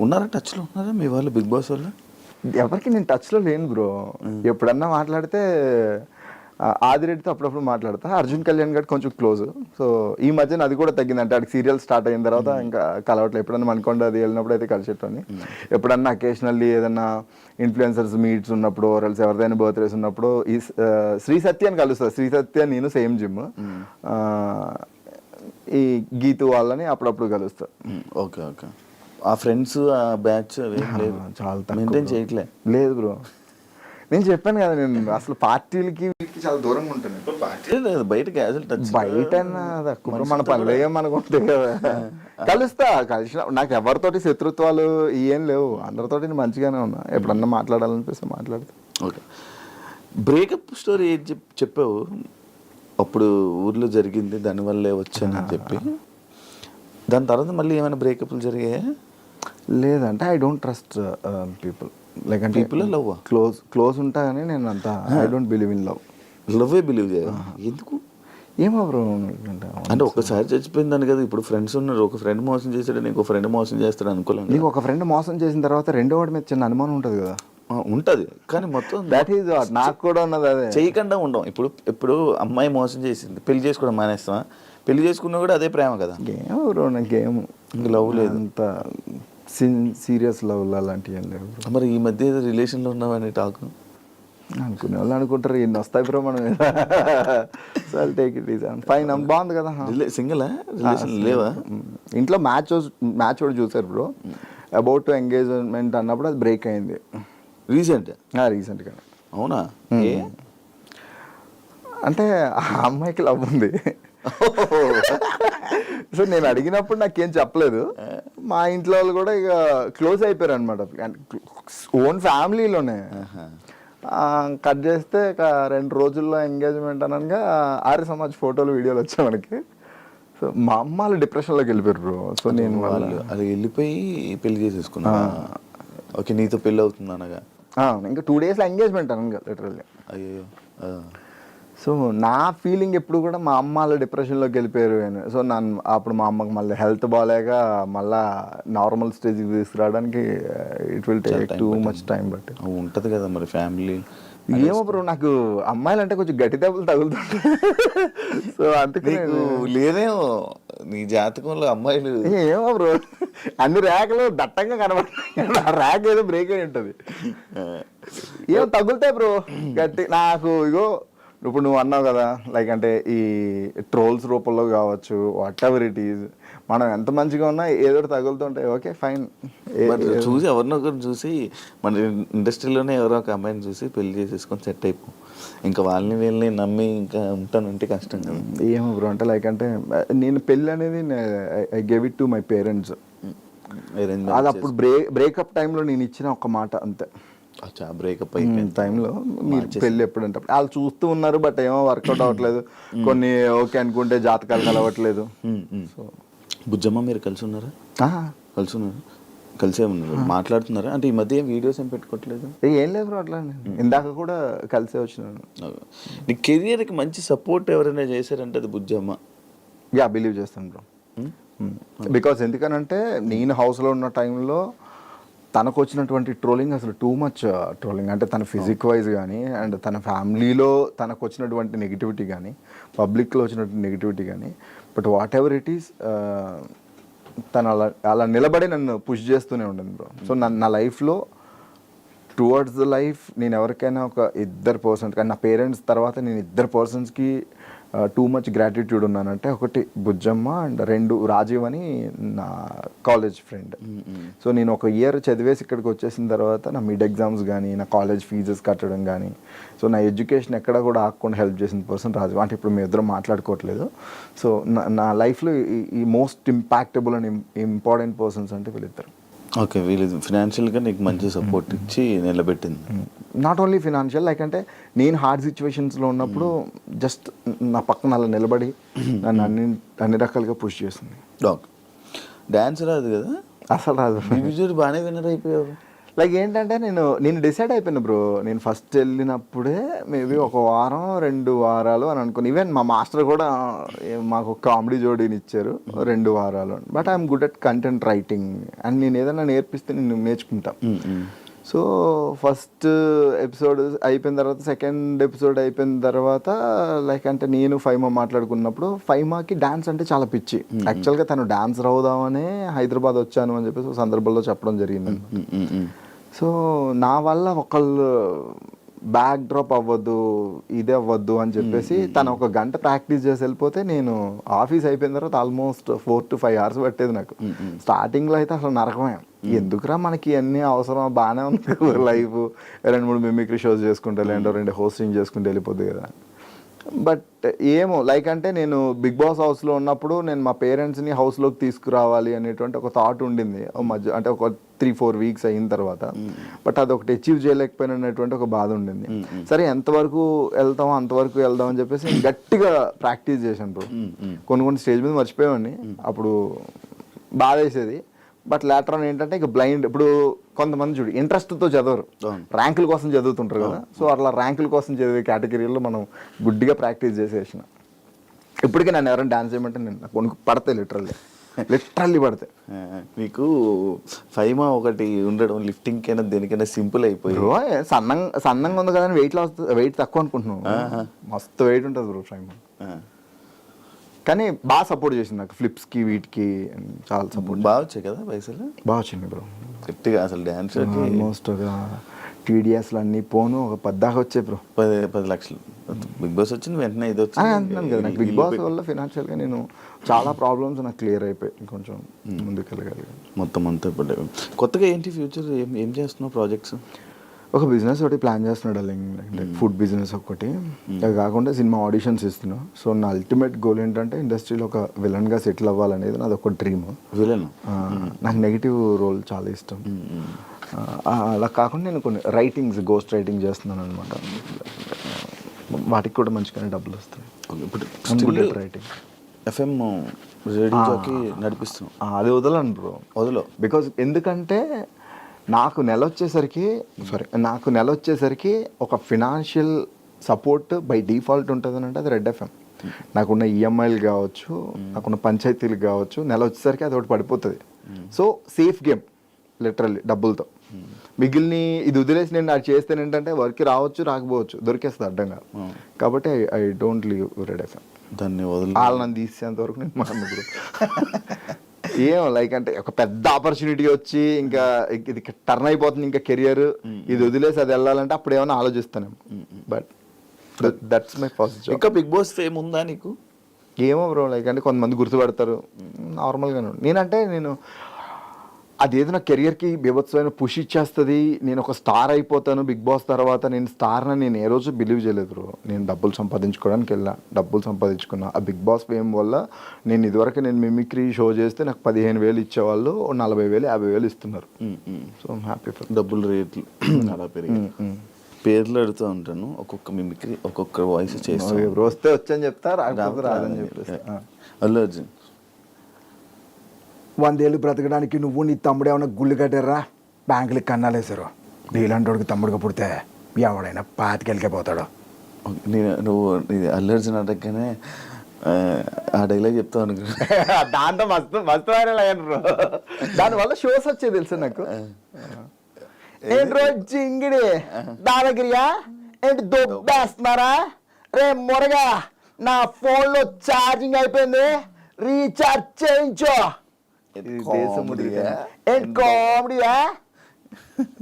ఉన్నారా టచ్లో ఉన్నారా మీ వాళ్ళు బిగ్ బాస్ వాళ్ళు? ఎవరికి నేను టచ్లో లేను బ్రో. ఎప్పుడన్నా మాట్లాడితే ఆదిరెడ్డితో అప్పుడప్పుడు మాట్లాడతా. అర్జున్ కళ్యాణ్ గారు కొంచెం క్లోజ్. సో ఈ మధ్యన అది కూడా తగ్గింది. అంటే ఆడికి సీరియల్ స్టార్ట్ అయిన తర్వాత ఇంకా కలవట్లేదు. ఎప్పుడన్నా మనకొండ అది వెళ్ళినప్పుడు అయితే కలిసేటోని. ఎప్పుడన్నా అకేషనల్లీ ఏదన్నా ఇన్ఫ్లుయెన్సర్స్ మీట్స్ ఉన్నప్పుడు ఎల్స్ ఎవరిదైనా బర్త్డేస్ ఉన్నప్పుడు ఈ శ్రీ సత్యాన్ని కలుస్తా. శ్రీ సత్య నేను సేమ్ జిమ్. ఈ గీతు వాళ్ళని అప్పుడప్పుడు కలుస్తా. Okay okay. ఆ ఫ్రెండ్స్ ఆ బ్యాచ్ చాలా మెయింటైన్ చేయట్లే? లేదు బ్రో, నేను చెప్పాను కదా నేను అసలు పార్టీలకి చాలా దూరంగా ఉంటాను. పార్టీ లేదు, బయట క్యాజువల్ టచ్. బయట మన పనులు ఏం మనకు ఉంటాయి కదా. కలిసిన నాకు ఎవరితోటి శత్రుత్వాలు ఏం లేవు. అందరితోటి నేను మంచిగానే ఉన్నా. ఎప్పుడన్నా మాట్లాడాలనిపిస్తే మాట్లాడతా. ఓకే, బ్రేకప్ స్టోరీ చెప్పావు అప్పుడు ఊర్లో జరిగింది, దానివల్లే వచ్చానని చెప్పి. దాని తర్వాత మళ్ళీ ఏమైనా బ్రేకప్లు జరిగాయా? లేదంటే I don't trust people. Like అంటే పీపుల్ లవ్ క్లోజ్ ఉంటా కానీ నేను అంతా ఐ డోంట్ బిలీవ్ ఇన్ లవ్వే బిలీవ్ చేయాలి. ఎందుకు? ఏమో బ్రో, అంటే ఒకసారి చచ్చిపోయిందని కదా. ఇప్పుడు ఫ్రెండ్స్ ఉన్నారు, ఒక ఫ్రెండ్ మోసం చేశాడు, ఇంకో ఫ్రెండ్ మోసం చేస్తాడు అనుకోలేదు. నీకు ఒక ఫ్రెండ్ మోసం చేసిన తర్వాత రెండో వాడి మీద చిన్న అనుమానం ఉంటుంది కదా. ఉంటుంది, కానీ మొత్తం దట్ ఈజ్ నాకు కూడా ఉన్నది అదే. చేయకుండా ఉండం. ఇప్పుడు అమ్మాయి మోసం చేసింది, పెళ్లి చేసుకోవడం మానేస్తామా? పెళ్లి చేసుకున్నా కూడా అదే ప్రేమ కదా. గేమ్ బ్రో, నాకు గేమ్ ఇంక లవ్ లేదు. అంత సీరియస్ లవ్ అలాంటివి ఏం లేవు bro. మరి ఈ మధ్య ఏదో రిలేషన్లో ఉన్నావని టాక్. అనుకునే వాళ్ళు అనుకుంటారు ఎన్ని వస్తాయి బ్రో మనం so take it is fine. బాగుంది కదా. సింగిలా, రిలేషన్ లేవా? ఇంట్లో మ్యాచ్ కూడా చూసారు బ్రో. అబౌట్ ఎంగేజ్మెంట్ అన్నప్పుడు అది బ్రేక్ అయింది రీసెంట్గా. అవునా? అంటే ఆ అమ్మాయికి లవ్ ఉంది. సో నేను అడిగినప్పుడు నాకేం చెప్పలేదు. మా ఇంట్లో వాళ్ళు కూడా ఇక క్లోజ్ అయిపోయారు అనమాట, ఓన్ ఫ్యామిలీలోనే. కట్ చేస్తే ఇక 2 రోజుల్లో ఎంగేజ్మెంట్ అనగా ఆర్య సమాజ్ ఫోటోలు వీడియోలు వచ్చాయి మనకి. సో మా అమ్మ వాళ్ళు డిప్రెషన్లోకి వెళ్ళిపోయారు బ్రో. సో నేను వాళ్ళు అది వెళ్ళిపోయి పెళ్లి చేసేసుకున్నా. ఓకే, నీతో పెళ్ళి అవుతుంది అనగా ఇంకా 2 daysలో ఎంగేజ్మెంట్ అనగా లిటరల్లీ. అయ్యో. సో నా ఫీలింగ్ ఎప్పుడు కూడా మా అమ్మ వాళ్ళు డిప్రెషన్లోకి వెళ్ళిపోయారు అని. సో నన్ను అప్పుడు మా అమ్మకి మళ్ళీ హెల్త్ బాగాలేక మళ్ళీ నార్మల్ స్టేజ్కి తీసుకురావడానికి it will take too much time. But ఉంటుంది కదా మరి ఫ్యామిలీ. ఏమో బ్రో, నాకు అమ్మాయిలు అంటే కొంచెం గట్టి దెబ్బలు తగులుతుంటాయి. సో అందుకే లేదేమో నీ జాతకంలో అమ్మాయిలు. ఏమో బ్రో, అన్ని ర్యాక్లు దట్టంగా కనబడతాయి, ఆ ర్యాక్ ఏదో బ్రేక్ అయి ఉంటుంది. ఏమో తగులుతాయి బ్రో గట్టి. నాకు ఇగో ఇప్పుడు నువ్వు అన్నావు కదా, లైక్ అంటే ఈ ట్రోల్స్ రూపంలో కావచ్చు, వాట్ ఎవర్ ఇట్ ఈజ్, మనం ఎంత మంచిగా ఉన్నా ఏదో తగులుతుంటాయి. Okay fine. చూసి ఎవరినొకరు చూసి మన ఇండస్ట్రీలోనే ఎవరో ఒక అమ్మాయిని చూసి పెళ్లి చేసేసుకొని సెట్ అయిపో. ఇంకా వాళ్ళని వీళ్ళని నమ్మి ఇంకా ఉంటానంటే కష్టం కదా. ఏమో బ్రో, అంటే లైక్ అంటే నేను పెళ్ళి అనేది I gave it to my parents. అది అప్పుడు బ్రేకప్ టైంలో నేను ఇచ్చిన ఒక మాట అంతే. బ్రేకప్ అయిపోయిన టైంలో మీరు పెళ్ళి ఎప్పుడంటే వాళ్ళు చూస్తూ ఉన్నారు, బట్ ఏమో వర్కౌట్ అవ్వట్లేదు. కొన్ని ఓకే అనుకుంటే జాతకాలు కలవట్లేదు. సో బుజ్జమ్మ మీరు కలిసి ఉన్నారా? కలిసే ఉన్నారు, మాట్లాడుతున్నారా? అంటే ఈ మధ్య వీడియోస్ ఏం పెట్టుకోవట్లేదు? ఏం లేదు బ్రో, అట్లా ఇందాక కూడా కలిసే వచ్చినాను. నీ కెరియర్కి మంచి సపోర్ట్ ఎవరైనా చేశారంటే అది బుజ్జమ్మ. బిలీవ్ చేస్తాను బ్రో. బికాస్ ఎందుకనంటే నేను హౌస్లో ఉన్న టైంలో తనకు వచ్చినటువంటి ట్రోలింగ్ అసలు టూ మచ్ ట్రోలింగ్. అంటే తన ఫిజిక్ వైజ్ కానీ అండ్ తన ఫ్యామిలీలో తనకు వచ్చినటువంటి నెగిటివిటీ కానీ, పబ్లిక్లో వచ్చినటువంటి నెగిటివిటీ కానీ, but what ever it is తను అలా నిలబడి నన్ను పుష్ చేస్తూనే ఉండింది బ్రో. సో నా లైఫ్లో టువర్డ్స్ ద లైఫ్ నేను ఎవరికైనా ఒక 2 పర్సన్స్, కానీ నా పేరెంట్స్ తర్వాత నేను 2 పర్సన్స్కి టూ మచ్ గ్రాటిట్యూడ్ ఉన్నానంటే, ఒకటి బుజ్జమ్మ అండ్ 2 రాజీవ్ అని నా కాలేజ్ ఫ్రెండ్. సో నేను ఒక ఇయర్ చదివేసి ఇక్కడికి వచ్చేసిన తర్వాత నా మిడ్ ఎగ్జామ్స్ కానీ, నా కాలేజ్ ఫీజెస్ కట్టడం కానీ, సో నా ఎడ్యుకేషన్ ఎక్కడ కూడా ఆగకుండా హెల్ప్ చేసిన పర్సన్ రాజీవ్. అంటే ఇప్పుడు మేము ఇద్దరం మాట్లాడుకోవట్లేదు. సో నా లైఫ్లో ఈ most impactable and important persons అంటే వీళ్ళిద్దరు. ఓకే, వీళ్ళు ఫినాన్షియల్గా నీకు మంచి సపోర్ట్ ఇచ్చి నిలబెట్టింది. నాట్ ఓన్లీ ఫినాన్షియల్, లైక్ అంటే నేను హార్డ్ సిచ్యువేషన్స్లో ఉన్నప్పుడు జస్ట్ నా పక్కన అలా నిలబడి నన్ను అన్ని రకాలుగా పుష్ చేస్తుంది. డాన్స్ రాదు కదా అసలు రాదు. బాగానే విన్నర్ అయిపోయావు. లైక్ ఏంటంటే నేను డిసైడ్ అయిపోయాను బ్రో. నేను ఫస్ట్ వెళ్ళినప్పుడే మేబీ 1 వారం 2 వారాలు అని అనుకుని, ఈవెన్ మా మాస్టర్ కూడా మాకు కామెడీ జోడీని ఇచ్చారు 2 వారాలు. But I'm good at content writing and నేను ఏదైనా నేర్పిస్తే నేను నేర్చుకుంటా. సో ఫస్ట్ ఎపిసోడ్ అయిపోయిన తర్వాత, సెకండ్ ఎపిసోడ్ అయిపోయిన తర్వాత, లైక్ అంటే నేను ఫైమా మాట్లాడుకున్నప్పుడు, ఫైమాకి డాన్స్ అంటే చాలా పిచ్చి. యాక్చువల్గా తను డాన్సర్ అవుదామనే హైదరాబాద్ వచ్చాను అని చెప్పేసి సందర్భంలో చెప్పడం జరిగింది. సో నా వల్ల ఒకళ్ళు బ్యాక్ డ్రాప్ అవ్వద్దు, ఇదే అవ్వద్దు అని చెప్పేసి తను 1 గంట ప్రాక్టీస్ చేసి వెళ్ళిపోతే, నేను ఆఫీస్ అయిపోయిన తర్వాత ఆల్మోస్ట్ 4 to 5 hours పట్టేది నాకు. స్టార్టింగ్లో అయితే అసలు నరకమే. ఎందుకురా మనకి అన్నీ అవసరం, బాగానే ఉంది లైఫ్, 2-3 మిమిక్రీ షోస్ చేసుకుంటే, లేదంటే 2 హోస్టింగ్ చేసుకుంటే వెళ్ళిపోద్ది కదా. బట్ ఏమో లైక్ అంటే నేను బిగ్ బాస్ హౌస్లో ఉన్నప్పుడు నేను మా పేరెంట్స్ని హౌస్లోకి తీసుకురావాలి అనేటువంటి ఒక థాట్ ఉండింది మధ్య, అంటే ఒక 3-4 వీక్స్ అయిన తర్వాత. బట్ అది ఒకటి అచీవ్ చేయలేకపోయిన అనేటువంటి ఒక బాధ ఉండింది. సరే ఎంతవరకు వెళ్తామో అంతవరకు వెళ్దాం అని చెప్పేసి గట్టిగా ప్రాక్టీస్ చేశాను బ్రో. కొన్ని స్టేజ్ మీద మర్చిపోయామండి, అప్పుడు బాధ వేసేది. బట్ లేటర్ ఆన్ ఏంటంటే ఇక బ్లైండ్, ఇప్పుడు కొంతమంది చూడు ఇంట్రెస్ట్తో చదవరు, ర్యాంకుల కోసం చదువుతుంటారు కదా. సో అట్లా ర్యాంకుల కోసం చదివే కేటగిరీలో మనం గుడ్డిగా ప్రాక్టీస్ చేసేసిన. ఇప్పటికే నన్ను ఎవరైనా డాన్స్ చేయమంటే నేను కొనుక్కు పడతాయి, లిటరల్లీ పడతాయి. మీకు ఫైమా ఒకటి ఉండడం లిఫ్టింగ్ కైనా దేనికైనా సింపుల్ అయిపోయి, సన్నంగా ఉంది కదా, వెయిట్ తక్కువ అనుకుంటున్నావు. మస్తు వెయిట్ ఉంటుంది బ్రో ఫైమా. కానీ బాగా సపోర్ట్ చేసింది నాకు ఫ్లిప్స్కి వీటికి చాలా సపోర్ట్ బాగా వచ్చాయి కదా పైసలు బాగా వచ్చింది బ్రో. గట్టిగా అసలు డ్యాన్స్ ఆల్మోస్ట్ ఒక టీడీఎస్లు అన్నీ పోను ఒక 10 దాకా వచ్చాయి బ్రో. 10 లక్షలు బిగ్ బాస్ వచ్చింది వెంటనే ఇది అంటున్నాను కదా, నాకు బిగ్ బాస్ వల్ల ఫినాన్షియల్గా నేను చాలా ప్రాబ్లమ్స్ నాకు క్లియర్ అయిపోయి కొంచెం ముందుకు వెళ్ళగలిగాను. మొత్తం అంతా ఇప్పుడు కొత్తగా ఏంటి ఫ్యూచర్ ఏం చేస్తున్నావు ప్రాజెక్ట్స్? ఒక బిజినెస్ ఒకటి ప్లాన్ చేస్తున్నాడు లైక్ ఫుడ్ బిజినెస్ ఒకటి. అది కాకుండా సినిమా ఆడిషన్స్ ఇస్తున్నా. సో నా అల్టిమేట్ గోల్ ఏంటంటే ఇండస్ట్రీలో ఒక విలన్గా సెటిల్ అవ్వాలనేది నాది ఒక డ్రీమ్. విలన్ నాకు నెగిటివ్ రోల్ చాలా ఇష్టం. అలా కాకుండా నేను కొన్ని రైటింగ్స్ గోస్ట్ రైటింగ్ చేస్తున్నాను అనమాట. వాటికి కూడా మంచిగానే డబ్బులు వస్తాయి. ఇప్పుడు రైటింగ్ ఎఫ్ఎం రేడియో జాకీ నడిపిస్తున్నాం. అది వదలను బ్రో, వదలో. బికాజ్ ఎందుకంటే నాకు నెల వచ్చేసరికి ఒక ఫినాన్షియల్ సపోర్ట్ బై డిఫాల్ట్ ఉంటుంది అని అంటే అది రెడ్ ఎఫ్ఎం. నాకున్న ఈఎంఐలు కావచ్చు, నాకున్న పంచాయతీలు కావచ్చు, నెల వచ్చేసరికి అది ఒకటి పడిపోతుంది. సో సేఫ్ గేమ్ లిటరల్లీ డబ్బులతో. మిగిలిని ఇది వదిలేసి నేను అది చేస్తే ఏంటంటే వర్క్ రావచ్చు రాకపోవచ్చు, దొరికేస్తుంది అడ్డంగా. కాబట్టి I don't leave red FM. దాన్ని వదిలి వాళ్ళు నన్ను తీసేంత వరకు నేను మాట్లాడు. ఏం లైక్ అంటే ఒక పెద్ద ఆపర్చునిటీ వచ్చి ఇంకా ఇది టర్న్ అయిపోతుంది ఇంకా కెరియర్, ఇది వదిలేసి అది వెళ్ళాలంటే అప్పుడు ఏమైనా ఆలోచిస్తానేమో. But that's my first job. ఇంకా బిగ్ బాస్ ఫేమ్ ఉందా నీకు? ఏమో బ్రో, లైక్ అంటే కొంతమంది గుర్తుపడతారు నార్మల్గానే. నేను అదేదో నా కెరియర్కి బీభత్సమైన పుష్ ఇచ్చేస్తుంది, నేను ఒక స్టార్ అయిపోతాను బిగ్ బాస్ తర్వాత. నేను స్టార్ని నేను ఏ రోజు బిలీవ్ చేయలేదు బ్రో. నేను డబ్బులు సంపాదించుకోవడానికి డబ్బులు సంపాదించుకున్నా. ఆ బిగ్ బాస్ ఫేమ్ వల్ల నేను ఇదివరకు నేను మిమిక్రీ షో చేస్తే నాకు 15,000 ఇచ్చేవాళ్ళు, 40,000 50,000 ఇస్తున్నారు. సో హ్యాపీ ఫర్ డబ్బులు రేట్లు అలా పెరిగి పేర్లు అడుగుతూ ఉంటాను. ఒక్కొక్క మిమిక్రీ ఒక్కొక్క వాయిస్ చేస్తాను. వస్తే వచ్చని చెప్తా, రాకపోతే రాదని చెప్పేసి. అల్లు అర్జున్ 100 ఏళ్ళు బ్రతకడానికి నువ్వు నీ తమ్ముడు ఏమైనా గుళ్ళు కట్టారా, బ్యాంకులకి కన్నాలేసారు. నీలాంటి వాడికి తమ్ముడుగా పుడితే ఎవడైనా పాతికెళ్ళిపోతాడు. నువ్వు అల్లు అర్జున్ అడగగానే ఆ డైలాగ్ చెప్తావు అనుకో. దాంతో మస్తు వైరల్ అయ్యాను బ్రో. దానివల్ల షోస్ వచ్చేది తెలుసు నాకు. ఏంటి రోజు జింగిడి దాదాగిరియా ఏంటి దొబ్బేస్తున్నారా రే మొరగా, నా ఫోన్లో ఛార్జింగ్ అయిపోయింది, రీఛార్జ్ చేయించో. కామెడీయా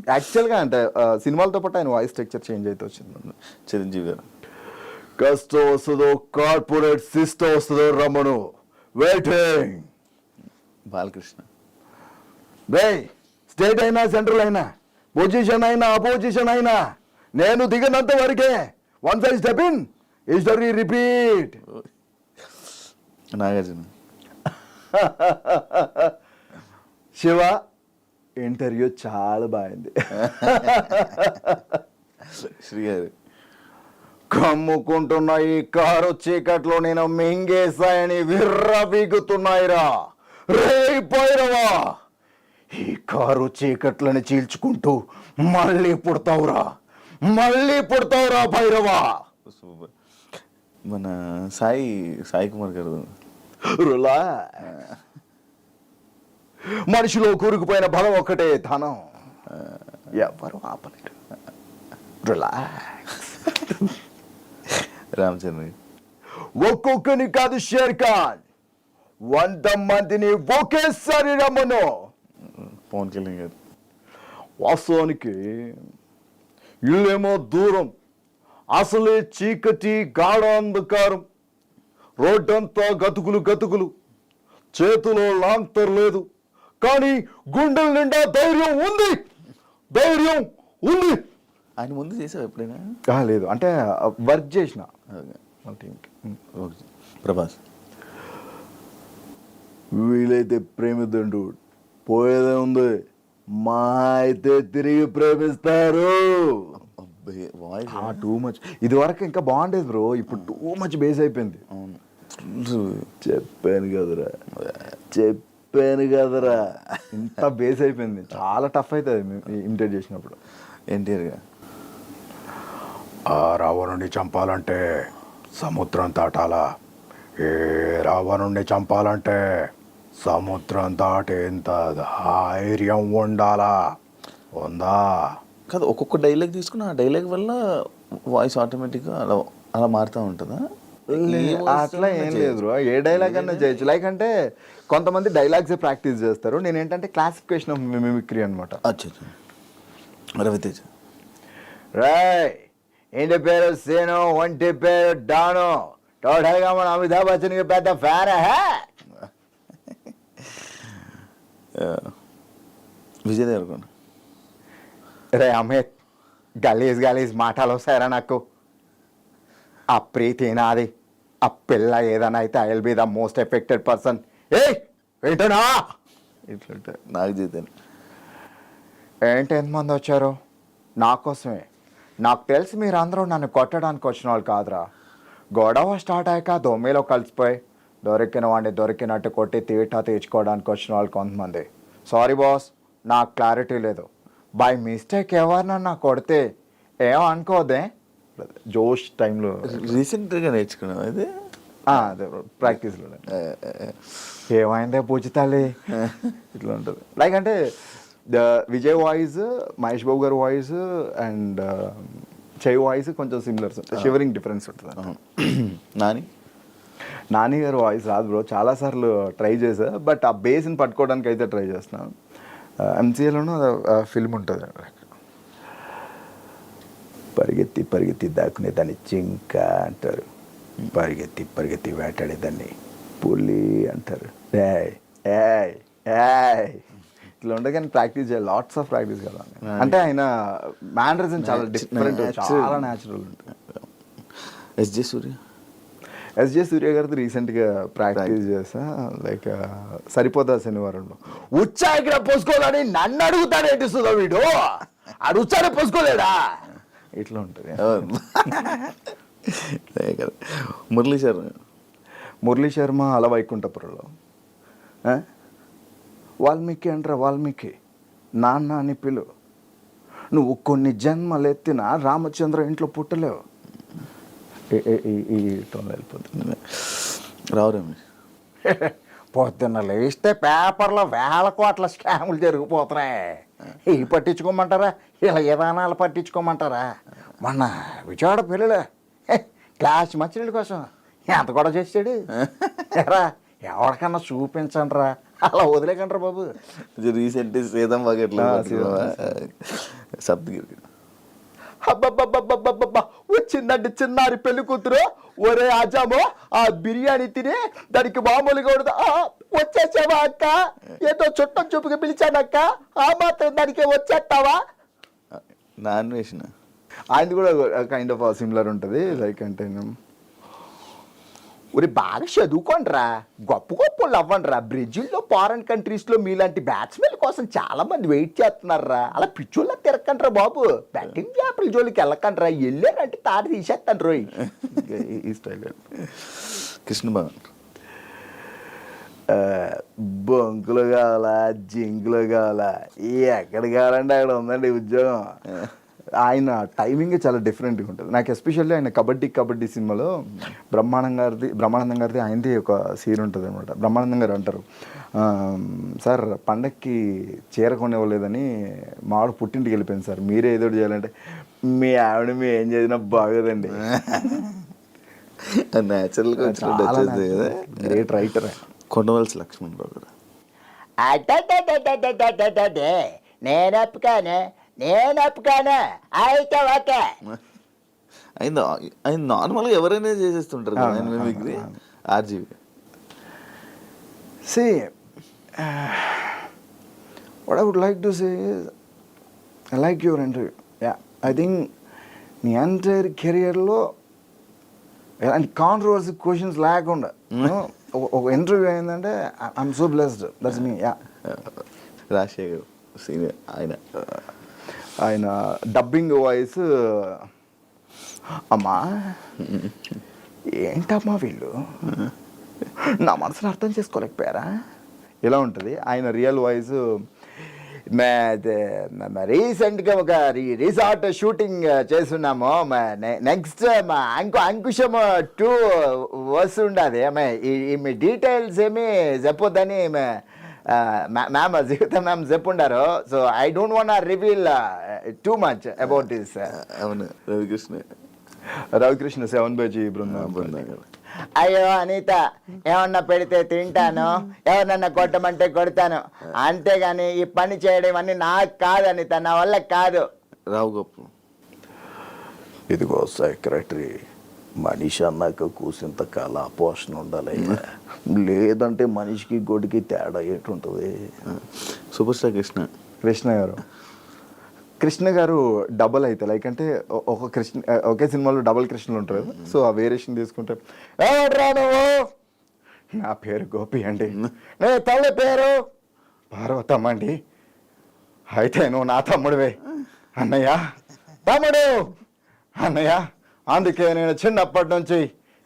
యాక్చువల్గా అంటే సినిమాలతో పాటు ఆయన వాయిస్ స్ట్రక్చర్ చేంజ్ అయితే వచ్చింది. చిరంజీవి గారు కష్టం వస్తుందో కార్పొరేట్ సిస్టమ్ వస్తుందో రమ్మను వెయిటింగ్. బాలకృష్ణ స్టేట్ అయినా సెంట్రల్ అయినా పొజిషన్ అయినా అపోజిషన్ అయినా నేను దిగినంత వరకే. Once I step in history repeat. Nagarjuna Shiva interview చాలా బాగుంది. శ్రీగారు కమ్ముకుంటున్న ఈ కారు చీకట్లో నేను మింగేశాయని విర్రవీగుతున్నాయిరా రే పైరవా. ఈ కారు చీకట్లని చీల్చుకుంటూ మళ్ళీ పుడతావురా భైరవా. మన సాయి కుమార్ గారు రులా మనిషిలో కూరుకుపోయిన బలం ఒక్కటే ధనం, ఎవరు ఆపలేరు. రిలాక్స్. రామచంద్ర ఒక్కొక్కని కాదు షేర్ ఖాన్, 100 మందిని ఒకేసారి రమ్మను. పవన్ కళ్యాణ్ గారు వాస్తవానికి ఇల్లేమో దూరం, అసలే చీకటి గాఢ అంధకారం, రోడ్డంతా గతుకులు, చేతిలో లాంతర్ లేదు, కానీ గుండెల నిండా ధైర్యం ఉంది. ఆయన ముందు చేసావు ఎప్పుడైనా? లేదు, అంటే వర్క్ చేసిన ప్రభాస్ వీలైతే ప్రేమిద్దండు, పోయేదే ఉంది, మా అయితే తిరిగి ప్రేమిస్తారు. Too much. ఇది వరకు ఇంకా బాగుండేది బ్రో, ఇప్పుడు టూ మచ్ బేస్ అయిపోయింది. అవును, చెప్పాను కదరా ఇంత బేస్ అయిపోయింది. చాలా టఫ్ అవుతుంది ఇమిటేట్ చేసినప్పుడు. ఎన్టీఆర్గా ఆ రావణుడిని చంపాలంటే సముద్రం దాటాలా, ఏ రావణుడిని చంపాలంటే సముద్రం దాటేంత ధైర్యం ఉండాలా, ఉందా? కాదు, ఒక్కొక్క డైలాగ్ తీసుకుని ఆ డైలాగ్ వల్ల వాయిస్ ఆటోమేటిక్గా అలా మారుతూ ఉంటుందా? అట్లా ఏం లేదు బ్రో, ఏ డైలాగ్ అన్నా చేయొచ్చు. లైక్ అంటే కొంతమంది డైలాగ్సే ప్రాక్టీస్ చేస్తారు, నేను ఏంటంటే క్లాసిఫికేషన్ ఆఫ్ మిమిక్రీ అనమాట. అచ్చా రవితేజ. రాయ్ ఇంటి పేరు సేను, ఒంటి పేరు డాను, టోటల్గా మన అమితాబ్ బచ్చన్కి పెద్ద ఫ్యాన్. విజయ్ దేవరకొండ. రే అమిత్, గలీజ్ మాటలు వస్తాయరా నాకు. ఆ ప్రీతి నాది, ఆ పిల్ల ఏదైనా అయితే I will be the most affected person. ఏంటనా ఇట్లుంటాయి నాకు జీతాను. ఏంటి ఎంతమంది వచ్చారు నా కోసమే? నాకు తెలిసి మీరు అందరూ నన్ను కొట్టడానికి వచ్చిన వాళ్ళు కాదురా. గొడవ స్టార్ట్ అయ్యాక దొమ్మిలో కలిసిపోయి దొరికిన వాడిని దొరికినట్టు కొట్టి తీటా తీర్చుకోవడానికి వచ్చిన వాళ్ళు కొంతమంది. సారీ బాస్, నాకు క్లారిటీ లేదు. బై మిస్టేక్ ఎవరినన్నా కొడితే ఏమో అనుకోదే. జోష్ టైంలో రీసెంట్గా నేర్చుకున్నాం అదే అదే ప్రాక్టీస్లో ఏమైందే పూజితాలి ఇట్లా ఉంటుంది. లైక్ అంటే విజయ్ వాయిస్, మహేష్ బాబు గారి వాయిస్ అండ్ చెయ్యి వాయిస్ కొంచెం సిమిలర్స్ ఉంటాయి, షివరింగ్ డిఫరెన్స్ ఉంటుంది. నాని గారి వాయిస్ రాదు బ్రో, చాలాసార్లు ట్రై చేసా, బట్ ఆ బేస్ని పట్టుకోవడానికి అయితే ట్రై చేస్తున్నాను. ఎంసీఏలోనూ ఫిల్మ్ ఉంటుంది, పరిగెత్తి దాక్కునే దాన్ని జింక అంటారు, పరిగెత్తి వేటాడేదాన్ని పులి అంటారు. ఇట్లా ఉండే కానీ ప్రాక్టీస్ చేయాలి, లాట్స్ ఆఫ్ ప్రాక్టీస్ కదా. అంటే ఆయన మ్యానరిజం చాలా డిఫరెంట్, చాలా న్యాచురల్ ఉంటుంది. ఎస్జే సూర్య గారితో రీసెంట్గా ప్రాక్టీస్ చేసా. లైక్ సరిపోతా శనివారంలో ఉచ్చాయికి పోసుకోవాలని నన్ను అడుగుతాడు, ఏంటిస్తుందా వీడు ఆడు ఉచ్చానే పోసుకోలేడా, ఇట్లా ఉంటుంది. మురళీ శర్మ అలా వైకుంఠపురంలో వాల్మీకి అంటారా, వాల్మీకి నాన్న అని పిలు, నువ్వు కొన్ని జన్మలు ఎత్తిన రామచంద్ర ఇంట్లో పుట్టలేవు. ఈ టోన్ వెళ్ళిపోతుంది. రావురేమి పొద్దున్న లేస్తే పేపర్లో వేల కోట్ల స్కాములు జరిగిపోతున్నాయి. ఇవి పట్టించుకోమంటారా, ఇలా విధానాలు పట్టించుకోమంటారా? మొన్న విజయవాడ పెళ్ళిలే క్లాస్ మంచినీళ్ళ కోసం ఎంత కూడా చేసాడు ఎరా, ఎవరికన్నా చూపించండి రా, అలా వదిలేకండ్రా బాబు. రీసెంట్ సీతం బకెట్లో సప్తగిరి అబ్బబ్బబ్బబ్బబ్బబ్బా, వచ్చిందండి చిన్నారి పెళ్లి కూతురు. ఒరే ఆజామో, ఆ బిర్యానీ తిని దానికి మామూలుగా ఉండదు. వచ్చేసావా అక్క, ఏదో చుట్టం చూపుగా పిలిచానక్క, ఆ మాత్రం దానికి వచ్చేస్తావా? నాన్ వేసిన ఆయనది కూడా కైండ్ ఆఫ్ సిమిలర్ ఉంటుంది. లైక్ అంటే ఒరే బాగా చదువుకోండిరా, గొప్ప గొప్పలు అవ్వండిరా. బ్రెజిల్లో ఫారెన్ కంట్రీస్లో మీలాంటి బ్యాట్స్మెన్ కోసం చాలా మంది వెయిట్ చేస్తున్నారా. అలా పిచ్చోళ్ళ తిరగకండ్రా బాబు, బ్యాటింగ్ చేపల జోలికి వెళ్ళకండ్రా, వెళ్ళారంటే తాడు తీసేస్తాను రోయ్. ఈ స్టైల్ కృష్ణ భవన్. బొంకులు కావాలా, జింకులు కావాలా, ఎక్కడ కావాలంటే అక్కడ ఉందండి ఉద్యోగం. ఆయన టైమింగ్ చాలా డిఫరెంట్గా ఉంటుంది. నాకు ఎస్పెషల్లీ ఆయన కబడ్డీ సినిమాలో బ్రహ్మానందం గారిది ఆయనది ఒక సీన్ ఉంటుంది అనమాట. బ్రహ్మానందం గారు అంటారు, సార్ పండక్కి చీర కొనివ్వలేదని మావాడు పుట్టింటికి వెళ్ళిపోయింది సార్, మీరే ఏదో చేయాలంటే, మీ ఆవిడ మీ ఏం చేసినా బాగోదండి. న్యాచురల్గా గ్రేట్ రైటర్. కొండవలసి లక్ష్మణ్ రావు గారు. నేను ఒప్పుకాను అయితే ఓకే. ఆయన నార్మల్గా ఎవరైనా చేసేస్తుంటారు కదా ఆయన mimicry. RGV. See, what I would like to say is, I like your interview. Yeah, I think నీ ఎంటైర్ కెరియర్లో ఎలాంటి కాంట్రవర్సీ క్వశ్చన్స్ లేకుండా ఒక ఇంటర్వ్యూ అయిందంటే I'm so blessed. That's me. Yeah. Rajasekhar senior ఆయన డబ్బింగ్ వాయిస్, అమ్మా ఏంటమ్మా వీళ్ళు నా మనసును అర్థం చేసుకోలేకపోయారా, ఇలా ఉంటుంది. ఆయన రియల్ వాయిస్ రీసెంట్గా ఒక రిసార్ట్ షూటింగ్ చేస్తున్నాము. నెక్స్ట్ అంకుశం 2 వస్తుండది. ఈ డీటెయిల్స్ ఏమి చెప్పొద్దని మ్యామ్ జీవిత మ్యామ్ చెప్పుండారు. So I don't want reveal too much about this. అవును రవికృష్ణ. రవికృష్ణ 7 బృందం. అయ్యో అనిత, ఏమన్నా పెడితే తింటాను, ఎవరినన్నా కొట్టమంటే కొడతాను, అంతేగాని ఈ పని చేయడం అన్ని నాకు కాదు అనిత, నా వల్ల కాదు. రావు గొప్ప ఇదిగో సెక్రటరీ, మనిషి అన్నాక కూసింత కాల పోషణ ఉండాలి, లేదంటే మనిషికి గొడికి తేడా ఏంటుంటుంది. సూపర్ స్టార్ కృష్ణ గారు డబల్ అయితే లైక్ అంటే ఒకే సినిమాలో డబల్ కృష్ణలు ఉంటారు కదా, సో ఆ వేరియేషన్ తీసుకుంటే "ఏమంటారా నువ్వు? నా పేరు గోపి అండి, నే తల్లి పేరు పార్వతమ్మ అండి, అయితే నువ్వు నా తమ్ముడివే అన్నయ్య, తమ్ముడు అన్నయ్య, అందుకే నేను చిన్నప్పటి నుంచి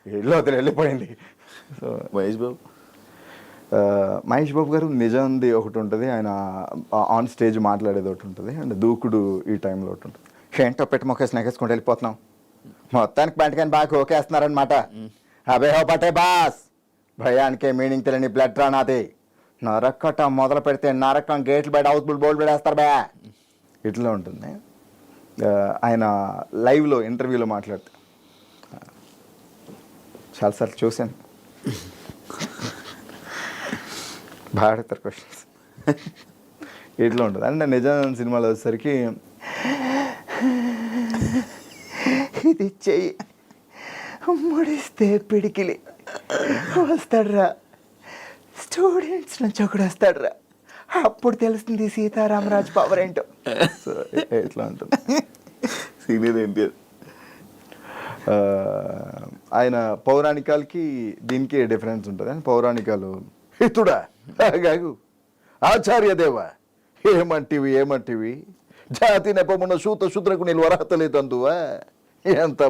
ఇల్లు వదిలి వెళ్ళిపోయింది." సో మహేష్ బాబు గారు నిజంది ఒకటి ఉంటుంది, ఆయన ఆన్ స్టేజ్ మాట్లాడేది ఒకటి ఉంటుంది, అండ్ దూకుడు ఈ టైంలో ఒకటి ఉంటుంది. ఏంటో పెట్టి మొక్కేసి నెగేసుకుంటూ వెళ్ళిపోతున్నాం, మొత్తానికి బంటకాని బాగా ఓకేస్తున్నారనమాట. అబే హో పటే బాస్, భయానికే మీనింగ్ తెలియని బ్లడ్ రానాది, నరక్కటం మొదలు పెడితే నరకం గేట్లు బయట హౌస్ఫుల్ బోల్డ్ పెడేస్తారు బే, ఇట్లా ఉంటుంది. ఆయన లైవ్లో ఇంటర్వ్యూలో మాట్లాడితే చాలాసార్లు చూశాను, బాగా అడుగుతారు క్వశ్చన్స్, ఇట్లా ఉంటుంది. అండ్ నిజం సినిమాలో వచ్చేసరికి ఇది చెయ్యి ముడిస్తే పిడికిలి వస్తాడురా, స్టూడెంట్స్ నుంచి ఒకడు వస్తాడురా, అప్పుడు తెలుస్తుంది సీతారామరాజు పవర్ ఏంటో. సో ఇట్లా ఉంటుంది. సీనియర్ ఎన్టీఆర్ ఆయన పౌరాణికాలకి దీనికి డిఫరెన్స్ ఉంటుంది. అండ్ పౌరాణికాలు హితుడా గాగు ఆచార్య దేవ, ఏమంటివి జాతి నెపమున్న సూత శూద్రకు నీళ్ళు అర్హత లేదందువా, ఎంత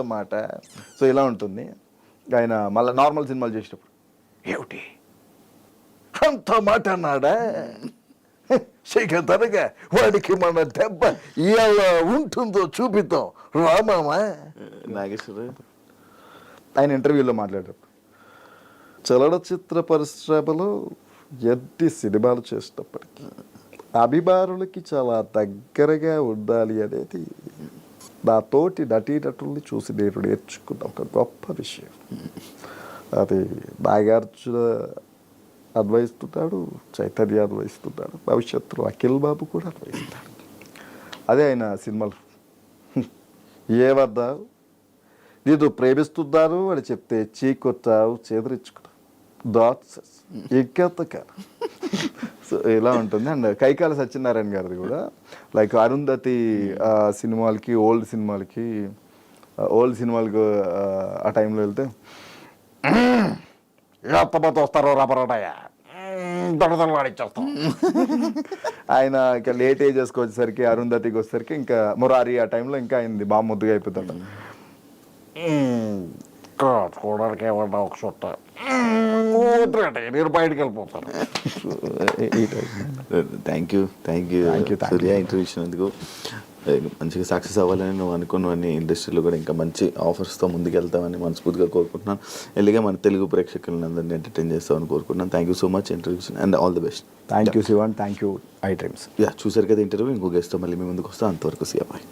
మాట. సో ఇలా ఉంటుంది. ఆయన మళ్ళీ నార్మల్ సినిమాలు చేసేటప్పుడు ఏమిటి అంత మాట అన్నాడా, తనగా వాడికి మన దెబ్బ ఎలా ఉంటుందో చూపిద్దాం రామామా. నాగేశ్వర ఆయన ఇంటర్వ్యూలో మాట్లాడేటప్పుడు చలనచిత్ర పరిశ్రమలో ఎన్ని సినిమాలు చేసేటప్పటికీ అభిమానులకి చాలా దగ్గరగా ఉండాలి అనేది నా తోటి నటీనటుల్ని చూసి నేను నేర్చుకున్న ఒక గొప్ప విషయం. అది నాగార్జున అన్వయిస్తున్నాడు, చైతన్య అన్వయిస్తున్నాడు, భవిష్యత్తులో అఖిల్ బాబు కూడా అన్వయిస్తాడు. అదే ఆయన సినిమాలు ఏమన్నా నేను ప్రేమిస్తున్నాను అని చెప్తే చీకొట్టావు చేదరించుకున్నావు, దాట్స్ ఇంకెంతకాలం. సో ఇలా ఉంటుంది. అండ్ కైకాల సత్యనారాయణ గారిది కూడా లైక్ అరుంధతి సినిమాలకి ఓల్డ్ సినిమాలకు ఆ టైంలో వెళ్తే ఎంతమంది వస్తారో రబరడయ్యా దొడదలాడిచ్చేస్తాం. ఆయన ఇంకా లేట్ ఏజెస్కి వచ్చేసరికి అరుంధతికి వచ్చేసరికి ఇంకా మురారి ఆ టైంలో ఇంకా అయింది బాగా ముద్దుగా అయిపోతాడు. చూడడానికి ఏమన్నా ఒక చుట్ట నేను బయటకు వెళ్ళిపోతాను. థ్యాంక్ యూ సూర్య ఇంటర్వ్యూ ఇచ్చినందుకు. మంచిగా సక్సెస్ అవ్వాలని నువ్వు అనుకున్నవన్నీ ఇండస్ట్రీలో కూడా ఇంకా మంచి ఆఫర్స్తో ముందుకెళ్తామని మనస్ఫూర్తిగా కోరుకుంటున్నాను. ఎల్లిగా మన తెలుగు ప్రేక్షకులను అందరినీ ఎంటర్టైన్ చేస్తామని కోరుకుంటున్నాను. Thank you so much interview and all the best. Thank you Sivan, thank you iDreams. చూసారు కదా ఇంటర్వ్యూ. ఇంకో గెస్ట్తో మళ్ళీ మీ ముందుకు వస్తాను. అంతవరకు సియా బాయ్.